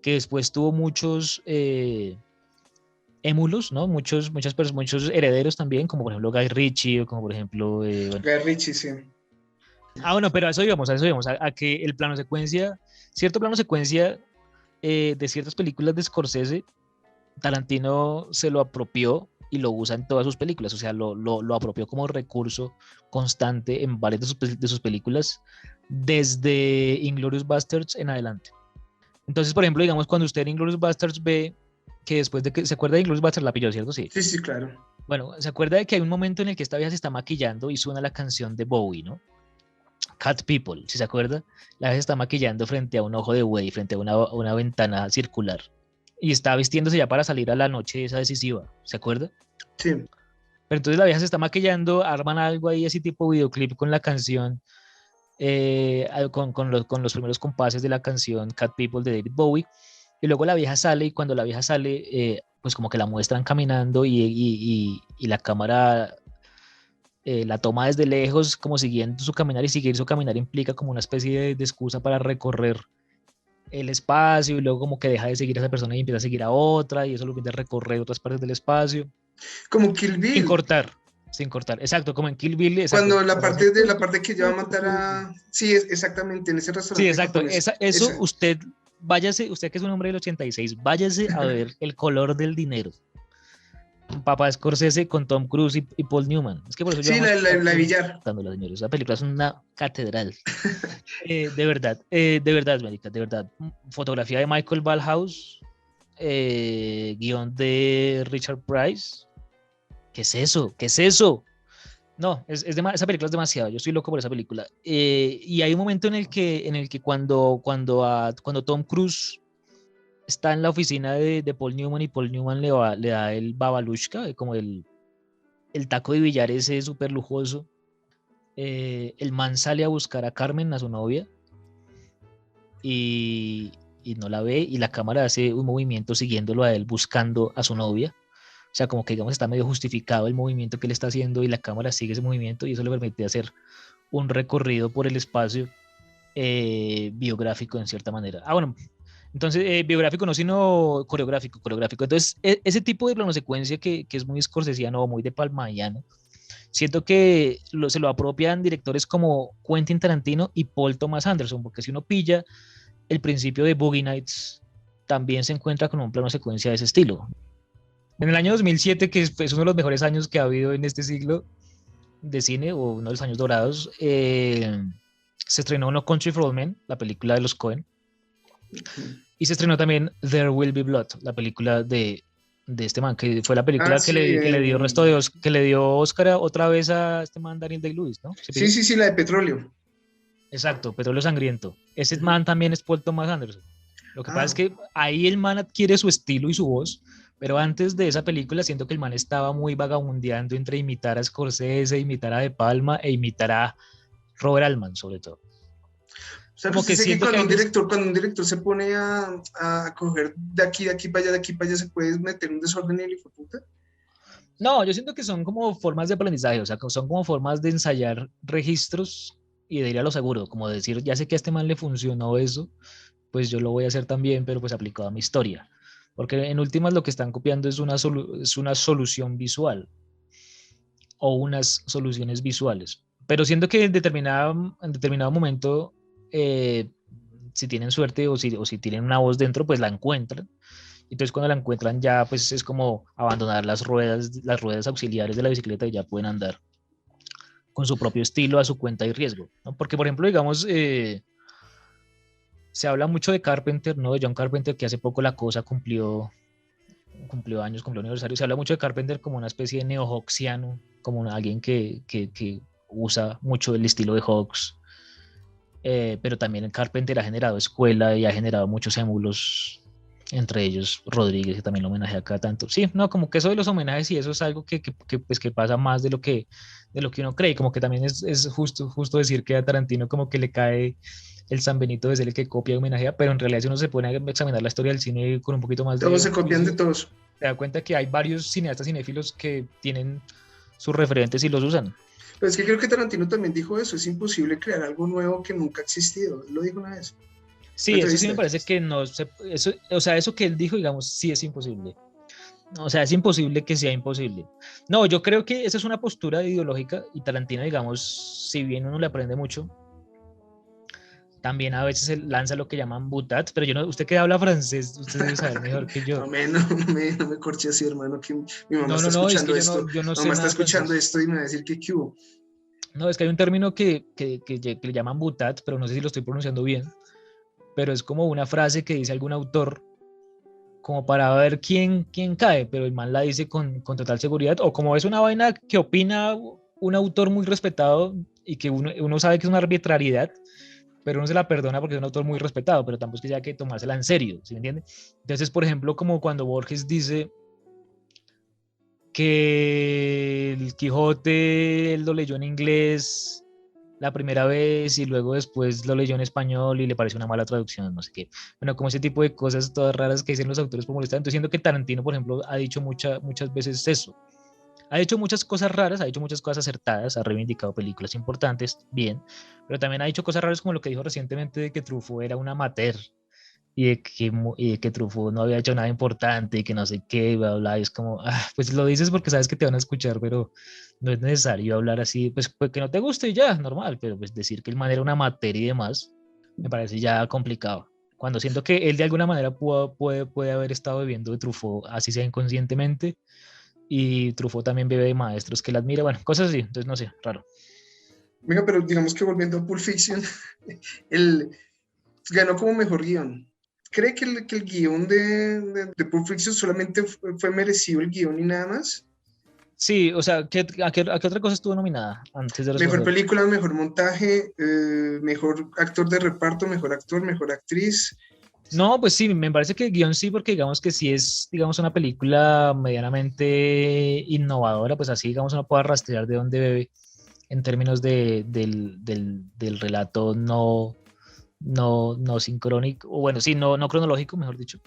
que después tuvo muchos émulos, ¿no? Muchos herederos también, como por ejemplo Guy Ritchie o como por ejemplo... bueno. Guy Ritchie, sí. Bueno, pero a eso íbamos, a que el plano secuencia, cierto plano secuencia de ciertas películas de Scorsese, Tarantino se lo apropió y lo usa en todas sus películas, o sea, lo apropió como recurso constante en varias de sus películas, desde Inglourious Basterds en adelante. Entonces, por ejemplo, digamos, cuando usted en Inglourious Basterds ve que después de que se acuerda de Inglourious Basterds, la pilló, ¿cierto? Sí. Sí, sí, claro. Bueno, se acuerda de que hay un momento en el que esta vieja se está maquillando y suena la canción de Bowie, ¿no? Cat People, si se acuerda, la vieja se está maquillando frente a un ojo de buey, frente a una ventana circular y está vistiéndose ya para salir a la noche esa decisiva, ¿se acuerda? Sí. Pero entonces la vieja se está maquillando, arman algo ahí, así tipo videoclip con la canción, con los primeros compases de la canción Cat People de David Bowie. Y luego la vieja sale y cuando la vieja sale pues como que la muestran caminando y la cámara la toma desde lejos, como siguiendo su caminar, y seguir su caminar implica como una especie de excusa para recorrer el espacio, y luego como que deja de seguir a esa persona y empieza a seguir a otra, y eso lo empieza a recorrer otras partes del espacio, Como Kill sin Bill. cortar, sin cortar. Exacto, como en Kill Bill, exacto. Cuando la Como hace- parte que lleva a matar a... Sí, exactamente, en ese Sí, restaurante exacto. japonés. Eso Esa. usted, váyase, usted que es un hombre del 86, váyase a ver El color del dinero. Papá Scorsese con Tom Cruise y Paul Newman. Es que por eso Sí, llevamos la billar. la señores. Esa película es una catedral. De verdad, marica, de verdad. Fotografía de Michael Ballhaus, guión de Richard Price. ¿Qué es eso? ¿Qué es eso? No, esa película es demasiado. Yo estoy loco por esa película. Y hay un momento en el que cuando Tom Cruise está en la oficina de Paul Newman, y Paul Newman le da el babalushka, como el taco de billar ese súper lujoso. El man sale a buscar a Carmen, a su novia, y no la ve, y la cámara hace un movimiento siguiéndolo a él, buscando a su novia. O sea, como que digamos está medio justificado el movimiento que él está haciendo, y la cámara sigue ese movimiento, y eso le permite hacer un recorrido por el espacio biográfico en cierta manera. Bueno, entonces biográfico no, sino coreográfico. Entonces, ese tipo de planosecuencia que es muy scorsesiano o muy de palmadiano, siento que se lo apropian directores como Quentin Tarantino y Paul Thomas Anderson, porque si uno pilla el principio de Boogie Nights, también se encuentra con un plano secuencia de ese estilo. En el año 2007, que es uno de los mejores años que ha habido en este siglo de cine, o uno de los años dorados, se estrenó No Country for Old Men, la película de los Coen, y se estrenó también There Will Be Blood, la película de este man, que fue la película Sí, que le dio que le dio Oscar otra vez a este man Daniel Day-Lewis, ¿no? sí, la de petróleo. Exacto, Petróleo Sangriento. Ese man también es Paul Thomas Anderson. Lo que pasa es que ahí el man adquiere su estilo y su voz, pero antes de esa película siento que el man estaba muy vagabundeando entre imitar a Scorsese, imitar a De Palma e imitar a Robert Altman, sobre todo. O sea, Como usted que sé que siento que cuando un director se pone a coger de aquí para allá, de aquí para allá, se puede meter un desorden en el hijo de puta. No, yo siento que son como formas de aprendizaje, o sea, son como formas de ensayar registros y de ir a lo seguro, como decir, ya sé que a este man le funcionó eso, pues yo lo voy a hacer también, pero pues aplicado a mi historia. Porque en últimas lo que están copiando es una solución visual o unas soluciones visuales. Pero siento que en determinado momento, eh, si tienen suerte o si tienen una voz dentro, pues la encuentran. Entonces cuando la encuentran ya pues es como abandonar las ruedas auxiliares de la bicicleta, y ya pueden andar con su propio estilo a su cuenta y riesgo, ¿no? Porque por ejemplo, digamos, se habla mucho de Carpenter, ¿no? De John Carpenter, que hace poco La Cosa cumplió años, cumplió aniversario. Se habla mucho de Carpenter como una especie de neo-Hawksiano, como alguien que usa mucho el estilo de Hawks, pero también Carpenter ha generado escuela y ha generado muchos émulos, entre ellos Rodríguez, que también lo homenajea cada tanto. Sí, no, como que eso de los homenajes y eso es algo pues, que pasa más de lo que uno cree, como que también es justo decir que a Tarantino como que le cae el San Benito de ser el que copia y homenajea, pero en realidad si uno se pone a examinar la historia del cine con un poquito más Todos de se copian de juicio, todos. se da cuenta que hay varios cineastas cinéfilos que tienen sus referentes y los usan. Pero es que creo que Tarantino también dijo eso, es imposible crear algo nuevo que nunca ha existido, él lo dijo una vez. Sí, eso sí me parece que no eso, o sea, eso que él dijo, digamos, sí es imposible. O sea, es imposible que sea imposible. No, yo creo que esa es una postura ideológica, y Tarantino, digamos, si bien uno le aprende mucho, también a veces lanza lo que llaman butats, pero yo no, usted que habla francés, usted debe saber mejor que yo. No me corche así, hermano, que mi mamá está No, es escuchando que esto. yo no Mi sé mamá está nada de escuchando francés. esto y me va a decir que qué hubo. No, es que hay un término que le llaman butats, pero no sé si lo estoy pronunciando bien, pero es como una frase que dice algún autor como para ver quién cae, pero el man la dice con total seguridad, o como es una vaina que opina un autor muy respetado y que uno sabe que es una arbitrariedad, pero uno se la perdona porque es un autor muy respetado, pero tampoco es que haya que tomársela en serio, ¿sí me entiende? Entonces, por ejemplo, como cuando Borges dice que el Quijote él lo leyó en inglés la primera vez y luego después lo leyó en español y le pareció una mala traducción, no sé qué. Bueno, como ese tipo de cosas todas raras que dicen los autores por molestar. Entonces siento que Tarantino, por ejemplo, ha dicho muchas veces eso. Ha hecho muchas cosas raras, ha hecho muchas cosas acertadas, ha reivindicado películas importantes, bien, pero también ha dicho cosas raras como lo que dijo recientemente de que Truffaut era un amateur y de que Truffaut no había hecho nada importante y que no sé qué, bla, bla, y es como, pues lo dices porque sabes que te van a escuchar, pero no es necesario hablar así, pues que no te guste y ya, normal, pero pues decir que el man era una materia y demás, me parece ya complicado. Cuando siento que él de alguna manera puede haber estado bebiendo de Truffaut, así sea inconscientemente, y Truffaut también bebe de maestros que la admira, bueno, cosas así, entonces no sé, raro. Venga, pero digamos que volviendo a Pulp Fiction, él ganó como mejor guión. ¿Cree que el guión de Pulp Fiction solamente fue merecido el guión y nada más? Sí, o sea, ¿a qué otra cosa estuvo nominada antes de Mejor responder? película, mejor montaje, mejor actor de reparto, mejor actor, mejor actriz. No, pues sí, me parece que el guión sí, porque digamos que si es, digamos, una película medianamente innovadora, pues así, digamos, uno puede rastrear de dónde bebe en términos del relato no sincrónico, o bueno, sí, no cronológico, mejor dicho,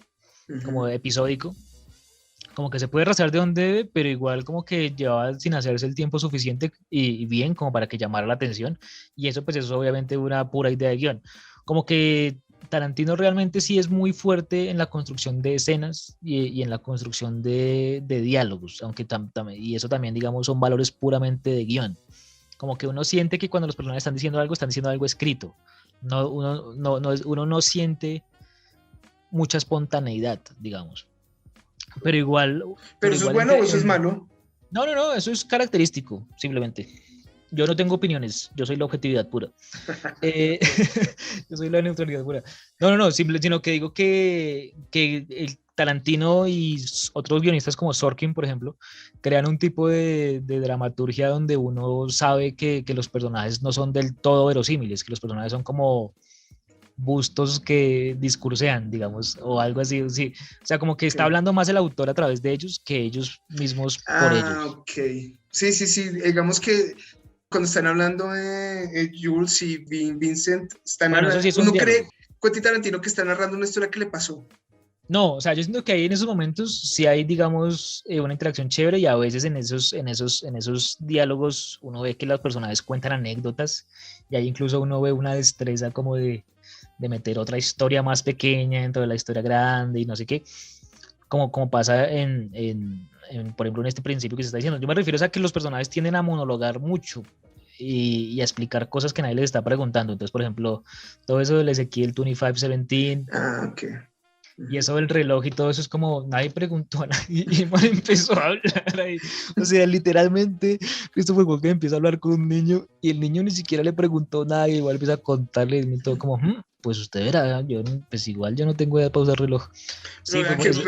como Uh-huh. episódico, como que se puede rastrear de dónde debe, pero igual como que llevaba sin hacerse el tiempo suficiente y bien como para que llamara la atención, y eso pues es obviamente una pura idea de guión. Como que Tarantino realmente sí es muy fuerte en la construcción de escenas y en la construcción de diálogos, aunque y eso también, digamos, son valores puramente de guión. Como que uno siente que cuando los personajes están diciendo algo escrito. Uno no siente mucha espontaneidad, digamos. Pero igual, ¿Pero pero eso es igual bueno o eso es malo? no, eso es característico, simplemente. Yo no tengo opiniones, yo soy la objetividad pura. Eh, yo soy la neutralidad pura. No, sino que digo que el Tarantino y otros guionistas como Sorkin, por ejemplo, crean un tipo de dramaturgia donde uno sabe que los personajes no son del todo verosímiles, que los personajes son como bustos que discursean, digamos, o algo así, sí. O sea, como que está Okay. hablando más el autor a través de ellos que ellos mismos por Ah, ellos. ok. Sí. Digamos que cuando están hablando de Jules y Vincent, están Bueno, eso sí es un uno cree, diálogo. Quentin Tarantino, que está narrando una historia que le pasó. No, o sea, yo siento que ahí en esos momentos sí hay, digamos, una interacción chévere y a veces en esos diálogos uno ve que los personajes cuentan anécdotas y ahí incluso uno ve una destreza como de meter otra historia más pequeña dentro de la historia grande y no sé qué, como pasa por ejemplo, en este principio que se está diciendo. Yo me refiero a que los personajes tienden a monologar mucho y a explicar cosas que nadie les está preguntando. Entonces, por ejemplo, todo eso del Ezequiel 2517 Ah, ok. y eso Uh-huh. del reloj y todo eso es como nadie preguntó a nadie y el man empezó a hablar ahí. O sea, literalmente Christopher Walken empieza a hablar con un niño y el niño ni siquiera le preguntó nada y igual empieza a contarle y todo como, pues usted verá, pues igual yo no tengo edad para usar reloj. Pero Sí, vea fue que, eso.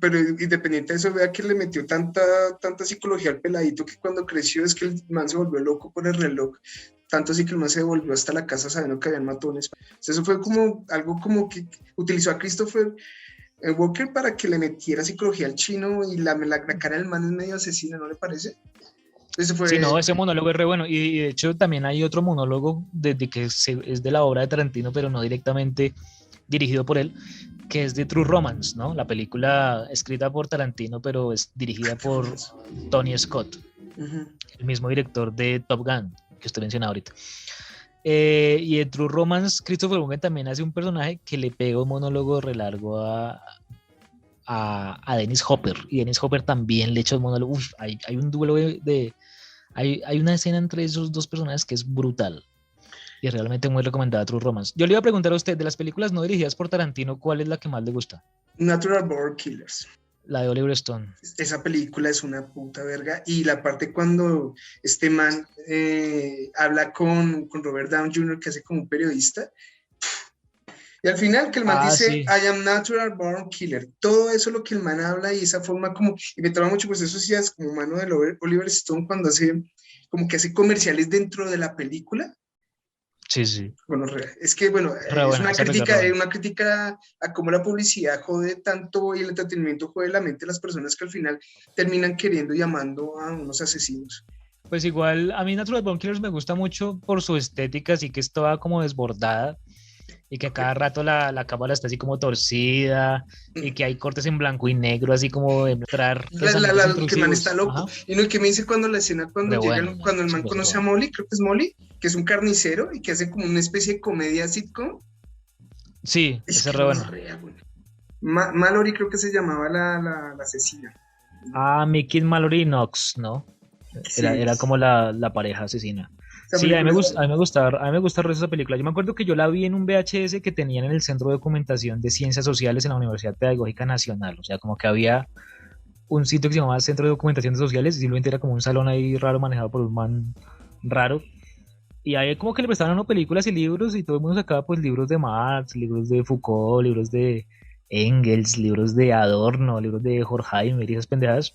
pero independiente de eso, vea que le metió tanta psicología al peladito que cuando creció es que el man se volvió loco por el reloj. Tanto así que el man se volvió hasta la casa sabiendo que habían matones. O sea, eso fue como algo como que utilizó a Christopher Walker para que le metiera psicología al chino y la cara del man es medio asesina, ¿no le parece? Eso Sí, no, fue... ese monólogo es re bueno. Y de hecho también hay otro monólogo de que es de la obra de Tarantino, pero no directamente dirigido por él, que es de True Romance, ¿no? La película escrita por Tarantino, pero es dirigida por Tony Scott, Uh-huh. el mismo director de Top Gun, que usted menciona ahorita. Y en True Romance, Christopher Walken también hace un personaje que le pega un monólogo re largo a Dennis Hopper. Y Dennis Hopper también le echa un monólogo. Uf, hay un duelo hay una escena entre esos dos personajes que es brutal. Y realmente muy recomendada True Romance. Yo le iba a preguntar a usted, de las películas no dirigidas por Tarantino, ¿cuál es la que más le gusta? Natural Born Killers. La de Oliver Stone. Esa película es una puta verga. Y la parte cuando este man habla con Robert Downey Jr., que hace como un periodista, y al final que el man Ah, dice, sí. I am natural born killer. Todo eso lo que el man habla y esa forma como, y me traba mucho, pues eso sí es como mano de Oliver Stone cuando hace, como que hace comerciales dentro de la película. Sí, sí. Bueno, es que, bueno, Re buena, esa película re buena. una crítica a cómo la publicidad jode tanto y el entretenimiento jode la mente de las personas que al final terminan queriendo y amando a unos asesinos. Pues igual, a mí Natural Born Killers me gusta mucho por su estética, así que es toda como desbordada y que a cada rato la cámara está así como torcida y que hay cortes en blanco y negro, así como de mostrar pensamientos Que el man está intrusivos. loco. Ajá. Y no, que me dice cuando la escena, cuando Re llega, bueno, cuando el man súper conoce a bueno. Molly, creo que es Molly, que es un carnicero y que hace como una especie de comedia sitcom. Sí, Es ese es que re bueno. bueno. Mallory creo que se llamaba la asesina. Ah, Mickey Mallory Knox, ¿no? Sí, Era como la pareja asesina. esa Sí, película es a mí buena. me gusta, a mí me gusta esa película. Yo me acuerdo que yo la vi en un VHS que tenían en el Centro de Documentación de Ciencias Sociales en la Universidad Pedagógica Nacional. O sea, como que había un sitio que se llamaba Centro de Documentación de Sociales y simplemente era como un salón ahí raro manejado por un man raro. Y ahí como que le prestaban a uno películas y libros y todo el mundo sacaba pues libros de Marx, libros de Foucault, libros de Engels, libros de Adorno, libros de Horkheimer y esas pendejadas.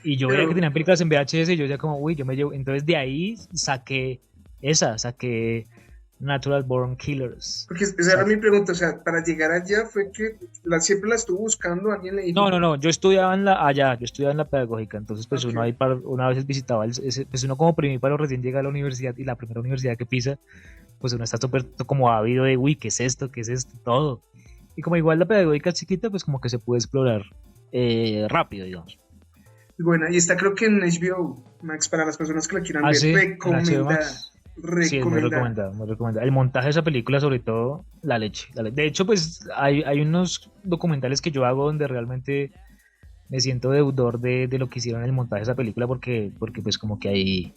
Y yo veía que Pero, tenían películas en VHS y yo ya como, uy, yo me llevo. Entonces de ahí saqué Natural Born Killers. porque esa era mi pregunta, o sea, para llegar allá fue que siempre la estuvo buscando, alguien le dijo, No, yo estudiaba yo estudiaba en la pedagógica, entonces pues ok, una vez visitaba, pues uno como primíparo recién llega a la universidad y la primera universidad que pisa, pues uno está súper como ávido de, uy, ¿qué es esto? ¿Qué es esto? Todo. Y como igual la pedagógica es chiquita, pues como que se puede explorar rápido, digamos. bueno, y está creo que en HBO Max para las personas que la quieran Ah, ver, sí, en HBO recomendada, Max. Sí, es muy recomendada. recomendado, muy recomendado. El montaje de esa película, sobre todo, la leche. De hecho, pues hay unos documentales que yo hago donde realmente me siento deudor de lo que hicieron en el montaje de esa película porque pues como que ahí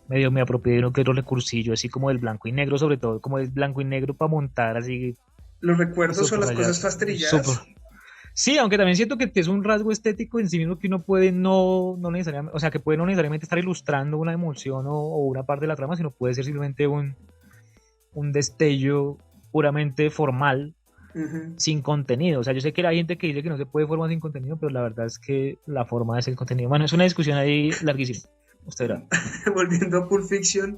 medio me apropié de uno que otro recursillo, así como del blanco y negro, sobre todo, como el blanco y negro para montar así Los y recuerdos o las subrayar. cosas fastrilladas, Súper. Sí, aunque también siento que es un rasgo estético en sí mismo que uno puede no necesariamente, o sea, que puede no necesariamente estar ilustrando una emoción o una parte de la trama, sino puede ser simplemente un destello puramente formal, uh-huh. sin contenido. O sea, yo sé que hay gente que dice que no se puede formar sin contenido, pero la verdad es que la forma es el contenido. Bueno, es una discusión ahí larguísima. Usted verá. Volviendo a Pulp Fiction,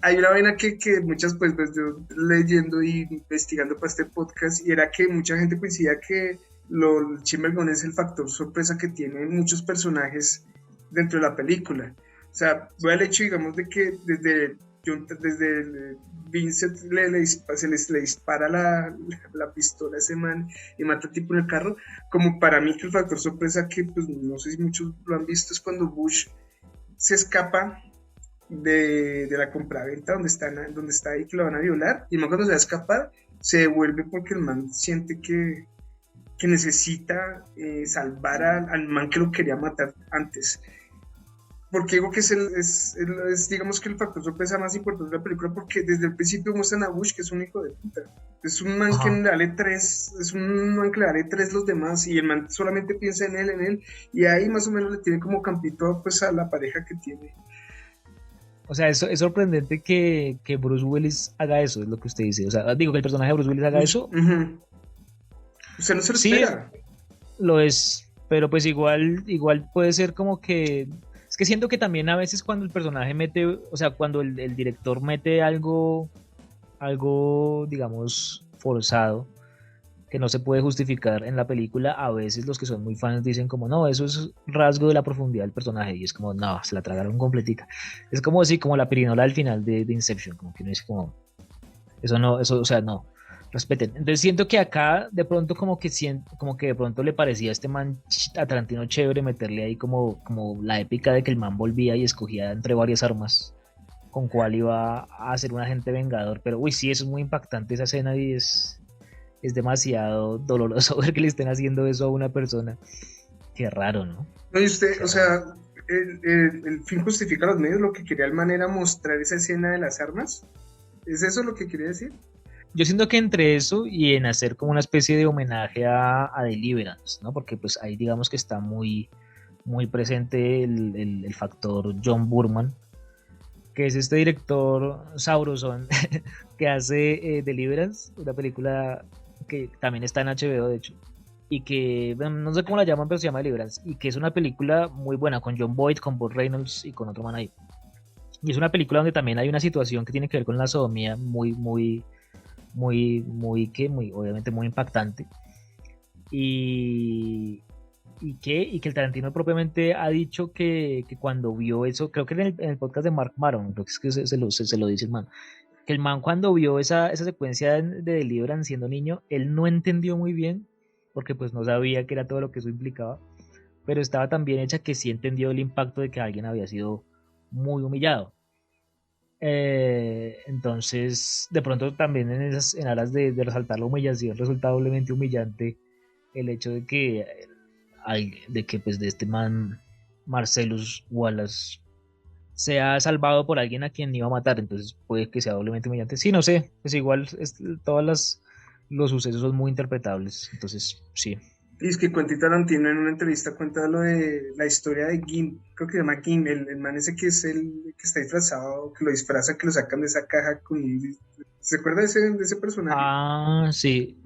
hay una vaina que muchas, pues yo leyendo y investigando para este podcast, y era que mucha gente coincidía que lo chimbergón es el factor sorpresa que tienen muchos personajes dentro de la película. O sea, voy al hecho, digamos, de que desde Vincent le dispara la pistola a ese man y mata al tipo en el carro, como para mí que el factor sorpresa que, pues no sé si muchos lo han visto, es cuando Bush se escapa de la compraventa donde está ahí que lo van a violar, y el man cuando se va a escapar se devuelve porque el man siente que necesita salvar al man que lo quería matar antes. Porque digo que es, digamos que el factor sorpresa más importante de la película, porque desde el principio muestran a Bush que es un hijo de puta. Es un man que Ajá. le vale tres, es un man que le vale tres los demás, y el man solamente piensa en él, y ahí más o menos le tiene como campito pues a la pareja que tiene. O sea, es sorprendente que Bruce Willis haga eso, es lo que usted dice. O sea, digo que el personaje de Bruce Willis haga eso. Usted no se lo Sí, espera. lo es, pero pues igual puede ser como que... Es que siento que también a veces cuando el personaje mete, o sea, cuando el director mete algo, digamos, forzado, que no se puede justificar en la película, a veces los que son muy fans dicen como, no, eso es rasgo de la profundidad del personaje, y es como, no, se la tragaron completica. Es como así, como la pirinola al final de Inception, como que uno dice como, eso no, eso, o sea, no, respeten. Entonces siento que acá de pronto como que de pronto le parecía a este man a Tarantino chévere meterle ahí como la épica de que el man volvía y escogía entre varias armas con cuál iba a hacer un agente vengador, pero uy, sí, eso es muy impactante esa escena y es demasiado doloroso ver que le estén haciendo eso a una persona. Qué raro, ¿no? No, y usted, Qué o raro. sea, el fin justifica los medios, lo que quería el man era mostrar esa escena de las armas. ¿Es eso lo que quería decir? Yo siento que entre eso y en hacer como una especie de homenaje a Deliverance, ¿no? Porque pues ahí digamos que está muy presente el factor John Burman, que es este director sabroson que hace Deliverance, una película que también está en HBO de hecho, y que bueno, no sé cómo la llaman, pero se llama Deliverance, y que es una película muy buena con John Boyd, con Burt Reynolds y con otro man ahí. Y es una película donde también hay una situación que tiene que ver con la sodomía muy, obviamente muy impactante. Y, y que el Tarantino propiamente ha dicho que cuando vio eso, creo que en el podcast de Mark Maron, creo que es que se lo dice el man, que el man cuando vio esa secuencia de Deliverance siendo niño, él no entendió muy bien, porque pues no sabía qué era todo lo que eso implicaba, pero estaba tan bien hecha que sí entendió el impacto de que alguien había sido muy humillado. Entonces, de pronto también en aras de resaltar la humillación, resulta doblemente humillante el hecho de que pues de este man Marcellus Wallace sea salvado por alguien a quien iba a matar, entonces puede que sea doblemente humillante. Sí, no sé, pues igual los sucesos son muy interpretables, entonces sí. Y es que Quentin Tarantino en una entrevista cuenta lo de la historia de Gim, creo que se llama Gim, el man ese que es el que está disfrazado, que lo disfraza, que lo sacan de esa caja con... ¿Se acuerda de ese personaje? Ah, sí. Sí,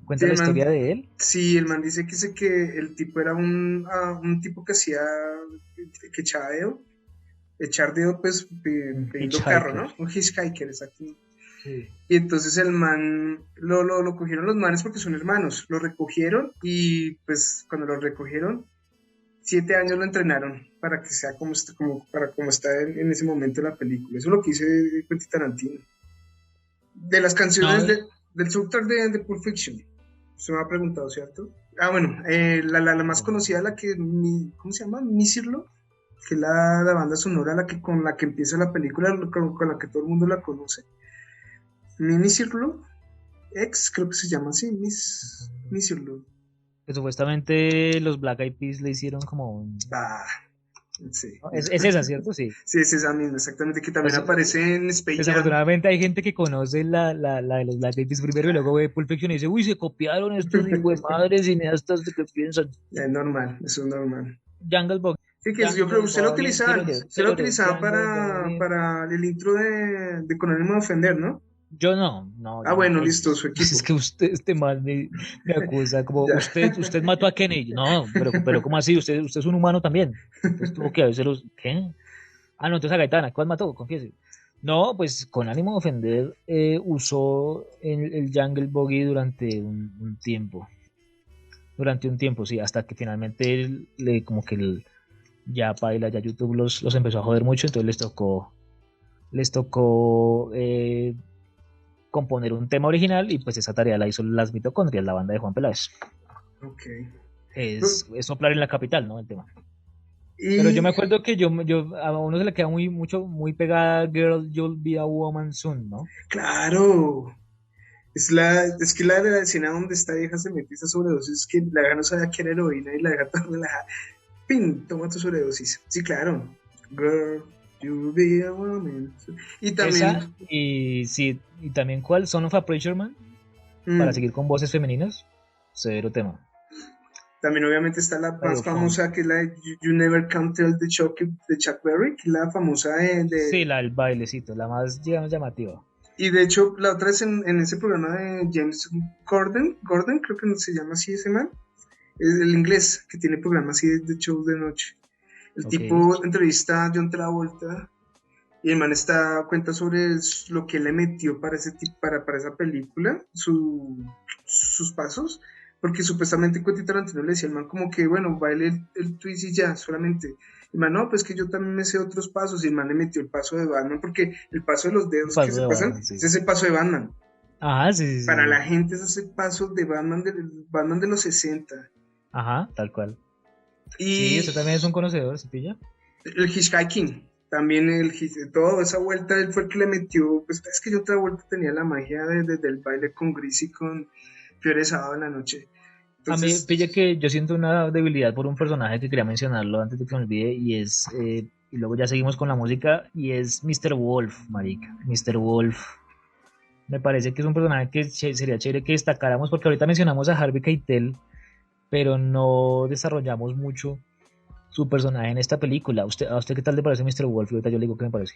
Cuenta la historia de él. sí, el man dice que el tipo era un tipo que hacía, que echaba dedo, echar dedo pues pidiendo carro, Hitchhiker. ¿no? Un hitchhiker, exacto. Sí. Y entonces el man, lo cogieron los manes porque son hermanos, lo recogieron y pues cuando lo recogieron, 7 años lo entrenaron para que sea como está en ese momento en la película. Eso es lo que dice Quentin Tarantino. De las No, canciones del soundtrack de Pulp Fiction, se me ha preguntado, ¿cierto? Ah, bueno, la más conocida, ¿cómo se llama? Misirlo, que es la banda sonora con la que empieza la película, con la que todo el mundo la conoce. Minisirlo, creo que se llama así, Misirlo. que supuestamente los Black Eyed Peas le hicieron como Ah, sí. ¿no? Es esa, ¿cierto? Sí. Sí, es esa misma, exactamente, que también Pues, aparece en Space Jam. desafortunadamente hay gente que conoce la de los Black Eyed Peas primero y luego ve Pulp Fiction y dice, uy, se copiaron estos hijos de madres cineastas de que piensan. Es normal, eso es normal. Jungle Book. Sí, que yo creo Jungle que Book, usted lo utilizaba para el intro de Con ánimo de ofender, ¿no? yo no, Ah, yo no, bueno, pues, listo, su pues equipo. es que este man me acusa como Ya. usted mató a Kennedy. No, pero ¿cómo así? Usted es un humano también. Entonces tuvo que haberse ¿qué? Ah, no, entonces a Gaetana, ¿cuál mató? Confiese. No, pues con ánimo de ofender, usó el Jungle Buggy durante un tiempo. Durante un tiempo, sí, hasta que finalmente como que ya paila, ya YouTube los empezó a joder mucho, entonces les tocó componer un tema original y pues esa tarea la hizo Las Mitocondrias, la banda de Juan Peláez. Ok. Es soplar en la capital, ¿no? El tema. Pero yo Y me acuerdo que a uno se le queda muy pegada Girl, You'll Be a Woman Soon, ¿no? claro, es que la de la escena donde esta vieja se mete esa sobredosis, es que la vieja no sabía que era heroína y la vieja toda relajada. ¡Pin! Toma tu sobredosis. Sí, claro. Girl, you'll be a woman. Y Esa, también, y sí, y también ¿cuál? Son of a Preacher Man, para mm, seguir con voces femeninas. Severo tema. también obviamente está la más Medio funk. famosa que es la de You Never Can Tell de Chuck Berry, que es la famosa Sí, la del bailecito, la más, digamos, llamativa. y de hecho la otra es en ese programa de James Gordon creo que se llama así ese man, es el inglés que tiene programas así de shows de noche. El Ok. tipo entrevista a John Travolta y el man cuenta sobre lo que él le metió para para esa película, sus pasos, porque supuestamente Quentin Tarantino le decía al man como que, bueno, baile el twist y ya, solamente. Y el man, no, pues que yo también me sé otros pasos, y el man le metió el paso de Batman, porque el paso de los dedos que Paso se de pasan, Batman, sí. es ese paso de Batman. Ajá, sí, sí, Para sí. la gente es ese paso de Batman, del Batman de los 60. Ajá, tal cual. Sí, Y usted también es un conocedor, ¿se pilla? el hitchhiking, también toda esa vuelta, él fue el que le metió, pues es que yo otra vuelta tenía la magia del baile con Gris y con Fiore Sábado en la noche. A mí Entonces, pilla que yo siento una debilidad por un personaje que quería mencionarlo antes de que me olvide y luego ya seguimos con la música y es Mr. Wolf, marica. Mr. Wolf me parece que es un personaje que sería chévere que destacáramos porque ahorita mencionamos a Harvey Keitel, pero no desarrollamos mucho su personaje en esta película. ¿A usted qué tal le parece Mr. Wolf? Y ahorita yo le digo qué me parece.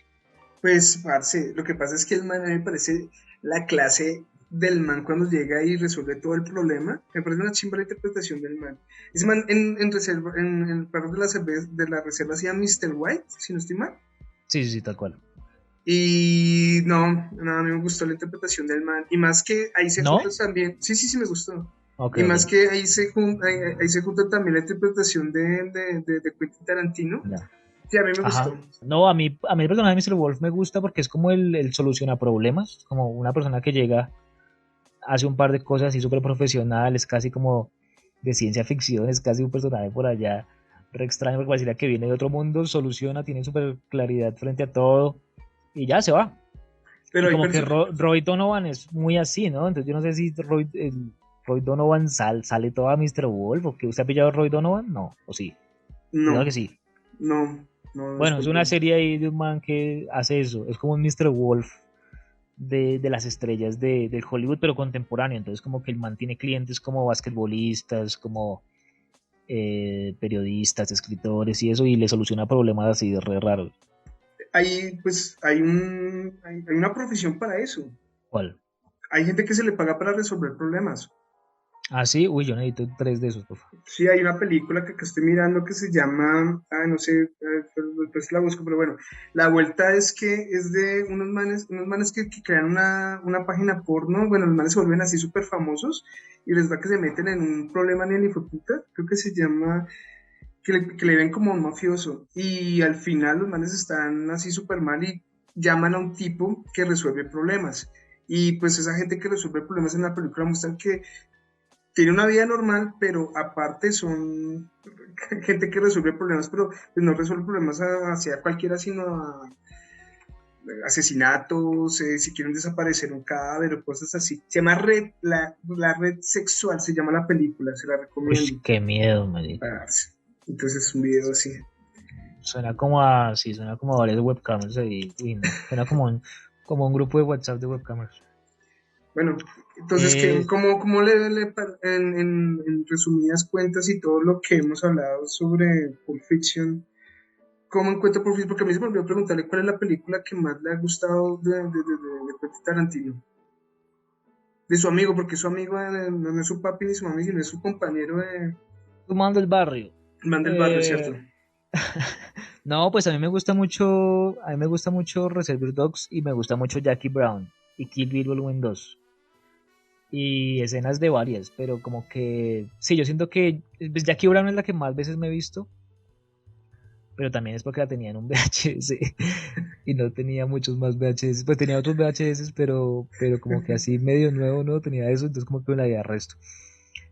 pues, parce, lo que pasa es que el man a mí me parece la clase del man cuando llega y resuelve todo el problema. Me parece una chimba la interpretación del man. Ese man en el perro de la reserva se llama Mr. White, si no estoy mal. Sí, sí, sí, tal cual. Y no, a mí me gustó la interpretación del man. Y más que ahí se ¿No? junta también. Sí, sí, sí, me gustó. Ok, Y más ok. que ahí se junta también la interpretación de Quentin Tarantino, Ya. que a mí me gustó. Ajá. No, a mí el personaje de Mr. Wolf me gusta porque es como el soluciona problemas, como una persona que llega, hace un par de cosas así súper profesionales, casi como de ciencia ficción, es casi un personaje por allá re extraño, porque pareciera que viene de otro mundo, soluciona, tiene súper claridad frente a todo y ya se va. Pero Y hay como que personas, Roy Donovan es muy así, ¿no? Entonces yo no sé si Roy Donovan sale todo a Mr. Wolf, o que usted ha pillado a Roy Donovan, no, o sí, creo no, que sí. no, no, Bueno, es una disculpen. serie ahí de un man que hace eso, es como un Mr. Wolf de las estrellas del Hollywood, pero contemporáneo. Entonces, como que el man tiene clientes como basquetbolistas, como periodistas, escritores y eso, y le soluciona problemas así de re raros. Pues, hay una profesión para eso. ¿Cuál? Hay gente que se le paga para resolver problemas. Ah, sí, uy, yo necesito 3 de esos, por favor. Sí, hay una película que estoy mirando que se llama, no sé, pues la busco, pero bueno, la vuelta es que es de unos manes que crean una página porno, bueno, los manes se vuelven así súper famosos y les va que se meten en un problema ni el hijo de puta, creo que se llama, que le ven como un mafioso y al final los manes están así súper mal y llaman a un tipo que resuelve problemas. Y pues esa gente que resuelve problemas en la película muestran que tiene una vida normal, pero aparte son gente que resuelve problemas, pero pues no resuelve problemas hacia cualquiera, sino a asesinatos, si quieren desaparecer un cadáver o cosas así. Se llama la red sexual, se llama la película, se la Uy, recomiendo. qué miedo, marica. Entonces es un video así. Suena como a varias webcams ahí. Uy, no. Suena como un grupo de WhatsApp de webcams. Bueno, entonces, Eh, ¿cómo en resumidas cuentas y todo lo que hemos hablado sobre Pulp Fiction, cómo encuentra Pulp Fiction? Porque a mí se me olvidó preguntarle cuál es la película que más le ha gustado de Quentin Tarantino. De su amigo, porque su amigo no es su papi ni su mami, sino es su compañero de Sumando el barrio. Man del Barrio, ¿cierto? Eh, No, pues a mí me gusta mucho Reservoir Dogs y me gusta mucho Jackie Brown y Kill Bill Volumen 2 y escenas de varias, pero como que sí, yo siento que pues, Jackie Brown es la que más veces me he visto, pero también es porque la tenía en un VHS y no tenía muchos más VHS, pues tenía otros VHS, pero como que así medio nuevo no tenía eso, entonces como que me la di al resto.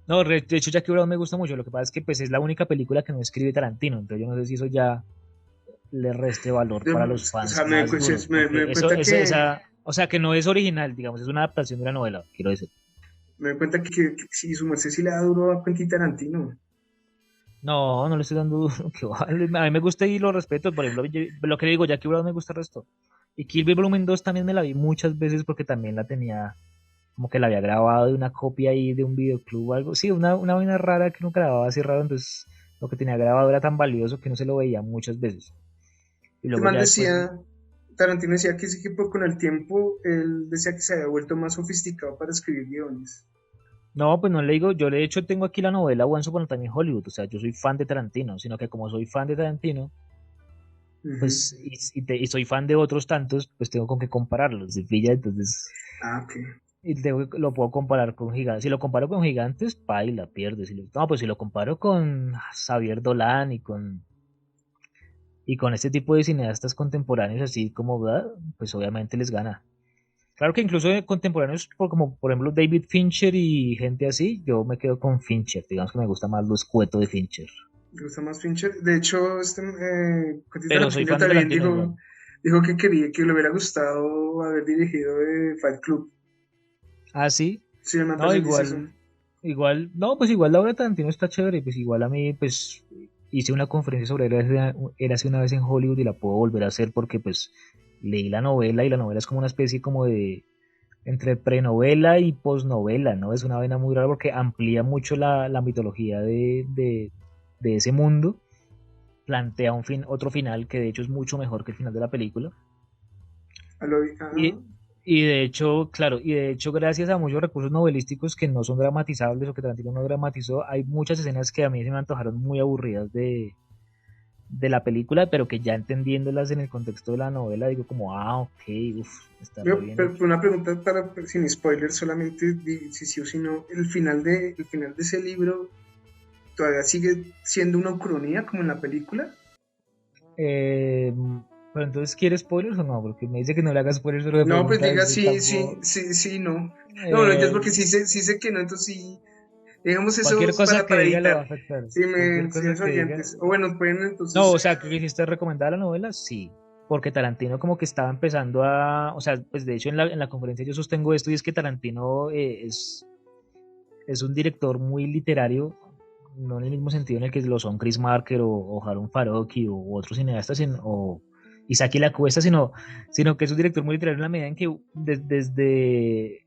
No, de hecho Jackie Brown me gusta mucho, lo que pasa es que pues es la única película que no escribe Tarantino, entonces yo no sé si eso ya le reste valor para los O sea, fans más duros, me porque doy cuenta que o sea, que no es original, digamos, es una adaptación de una novela, quiero decir. me doy cuenta que sí, su merced sí le da duro a Quentin Tarantino. No, no le estoy dando duro, que vale. A mí me gusta y lo respeto, por ejemplo, lo que le digo, Jackie Brown me gusta el resto. Y Kill Bill Volumen 2 también me la vi muchas veces porque también la tenía, como que la había grabado de una copia ahí de un videoclub o algo. Sí, una vaina rara que uno grababa así raro, entonces lo que tenía grabado era tan valioso que no se lo veía muchas veces. Y Este luego man ya después. decía, Tarantino decía que sí, que con el tiempo él decía que se había vuelto más sofisticado para escribir guiones. No, pues no le digo, yo de hecho tengo aquí la novela Once Upon a Time in Hollywood, o sea, yo soy fan de Tarantino, sino que como soy fan de Tarantino, Ujú. pues, y soy fan de otros tantos, pues tengo con qué compararlos, de pilla, entonces, Ah, ok. lo puedo comparar con Gigantes. Si lo comparo con Gigantes, paila, pierde. No, pues si lo comparo con Xavier Dolan y con este tipo de cineastas contemporáneos, así como, ¿verdad? Pues obviamente les gana. Claro que incluso de contemporáneos, como por ejemplo David Fincher y gente así, yo me quedo con Fincher. Digamos que me gusta más lo escueto de Fincher. Me gusta más Fincher. De hecho, Quentin Pero soy Tarantino fan de también Tarantino igual. dijo que quería que le hubiera gustado haber dirigido Fight Club. Ah, sí. Sí, el man No, también dice eso. igual, no, pues igual la obra de Tarantino está chévere. Pues igual a mí, pues hice una conferencia sobre él hace una vez en Hollywood y la puedo volver a hacer porque pues leí la novela y la novela es como una especie como de entre prenovela y posnovela, ¿no? Es una vaina muy rara porque amplía mucho la mitología de ese mundo, plantea otro final que de hecho es mucho mejor que el final de la película. Y, y de hecho, claro, y de hecho gracias a muchos recursos novelísticos que no son dramatizables o que Tarantino no dramatizó, hay muchas escenas que a mí se me antojaron muy aburridas de la película, pero que ya entendiéndolas en el contexto de la novela, digo como, ok, está muy bien. Pero una pregunta sin spoiler, solamente si sí o si no, el final de ese libro todavía sigue siendo una ucronía como en la película. Pero entonces, ¿quieres spoilers o no? Porque me dice que no le hagas spoilers, pero no, pues diga sí, no. No, entonces porque sí sé que no, entonces sí. Digamos eso cualquier cosa que para diga le va a evitar. afectar. Si los oyentes. O bueno, pueden entonces. No, o sea, que hiciste recomendar la novela, sí. Porque Tarantino como que estaba empezando o sea, pues de hecho en la conferencia yo sostengo esto y es que Tarantino es un director muy literario, no en el mismo sentido en el que lo son Chris Marker o Harun Farocki o otros cineastas o Isaki La Cuesta, sino que es un director muy literario en la medida en que desde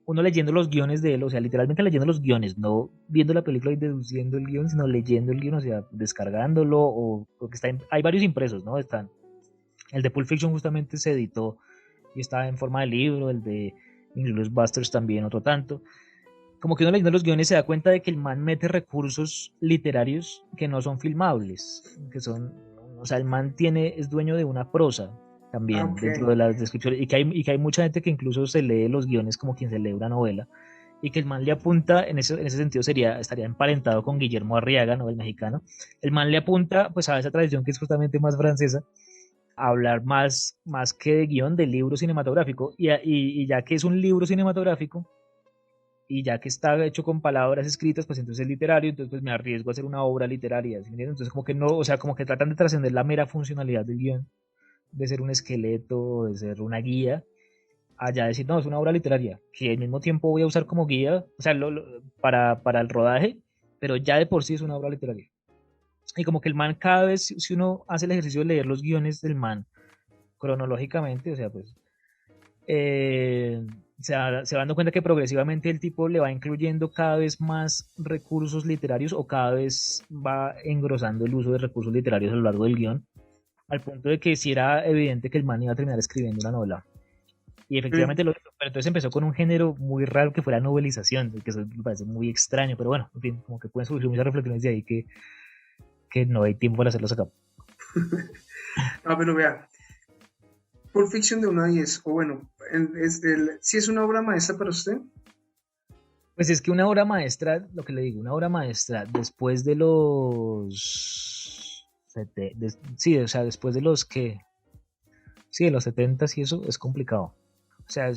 uno leyendo los guiones de él, o sea, literalmente leyendo los guiones, no viendo la película y deduciendo el guión, sino leyendo el guión, o sea, descargándolo, porque hay varios impresos, ¿no? El de Pulp Fiction justamente se editó y está en forma de libro, el de Inglourious Basterds también, otro tanto. Como que uno leyendo los guiones se da cuenta de que el man mete recursos literarios que no son filmables, o sea, el man es dueño de una prosa también dentro de las descripciones, y que hay mucha gente que incluso se lee los guiones como quien se lee una novela, y que el man le apunta, en ese sentido estaría emparentado con Guillermo Arriaga, ¿no? El mexicano. El man le apunta pues a esa tradición que es justamente más francesa, a hablar más que de guión, de libro cinematográfico, y ya que es un libro cinematográfico, y ya que está hecho con palabras escritas, pues entonces es literario, entonces pues me arriesgo a hacer una obra literaria, ¿sí? Entonces como que no, o sea, como que tratan de trascender la mera funcionalidad del guión, de ser un esqueleto, de ser una guía, allá decir, no, es una obra literaria, que al mismo tiempo voy a usar como guía, o sea, para el rodaje, pero ya de por sí es una obra literaria. Y como que el man cada vez, si uno hace el ejercicio de leer los guiones del man cronológicamente, o sea, pues se va dando cuenta que progresivamente el tipo le va incluyendo cada vez más recursos literarios o cada vez va engrosando el uso de recursos literarios a lo largo del guión, al punto de que sí era evidente que el man iba a terminar escribiendo una novela. Y efectivamente lo hizo, pero entonces empezó con un género muy raro que fue la novelización, que eso me parece muy extraño, pero bueno, en fin, como que pueden surgir muchas reflexiones de ahí que no hay tiempo para hacerlos acá. Pero vea, Pulp Fiction de 1 a 10, o bueno, ¿sí es una obra maestra para usted? Pues es que una obra maestra, lo que le digo, una obra maestra después de los... sí, o sea, después de los que... Sí, de los 70 y eso es complicado. O sea,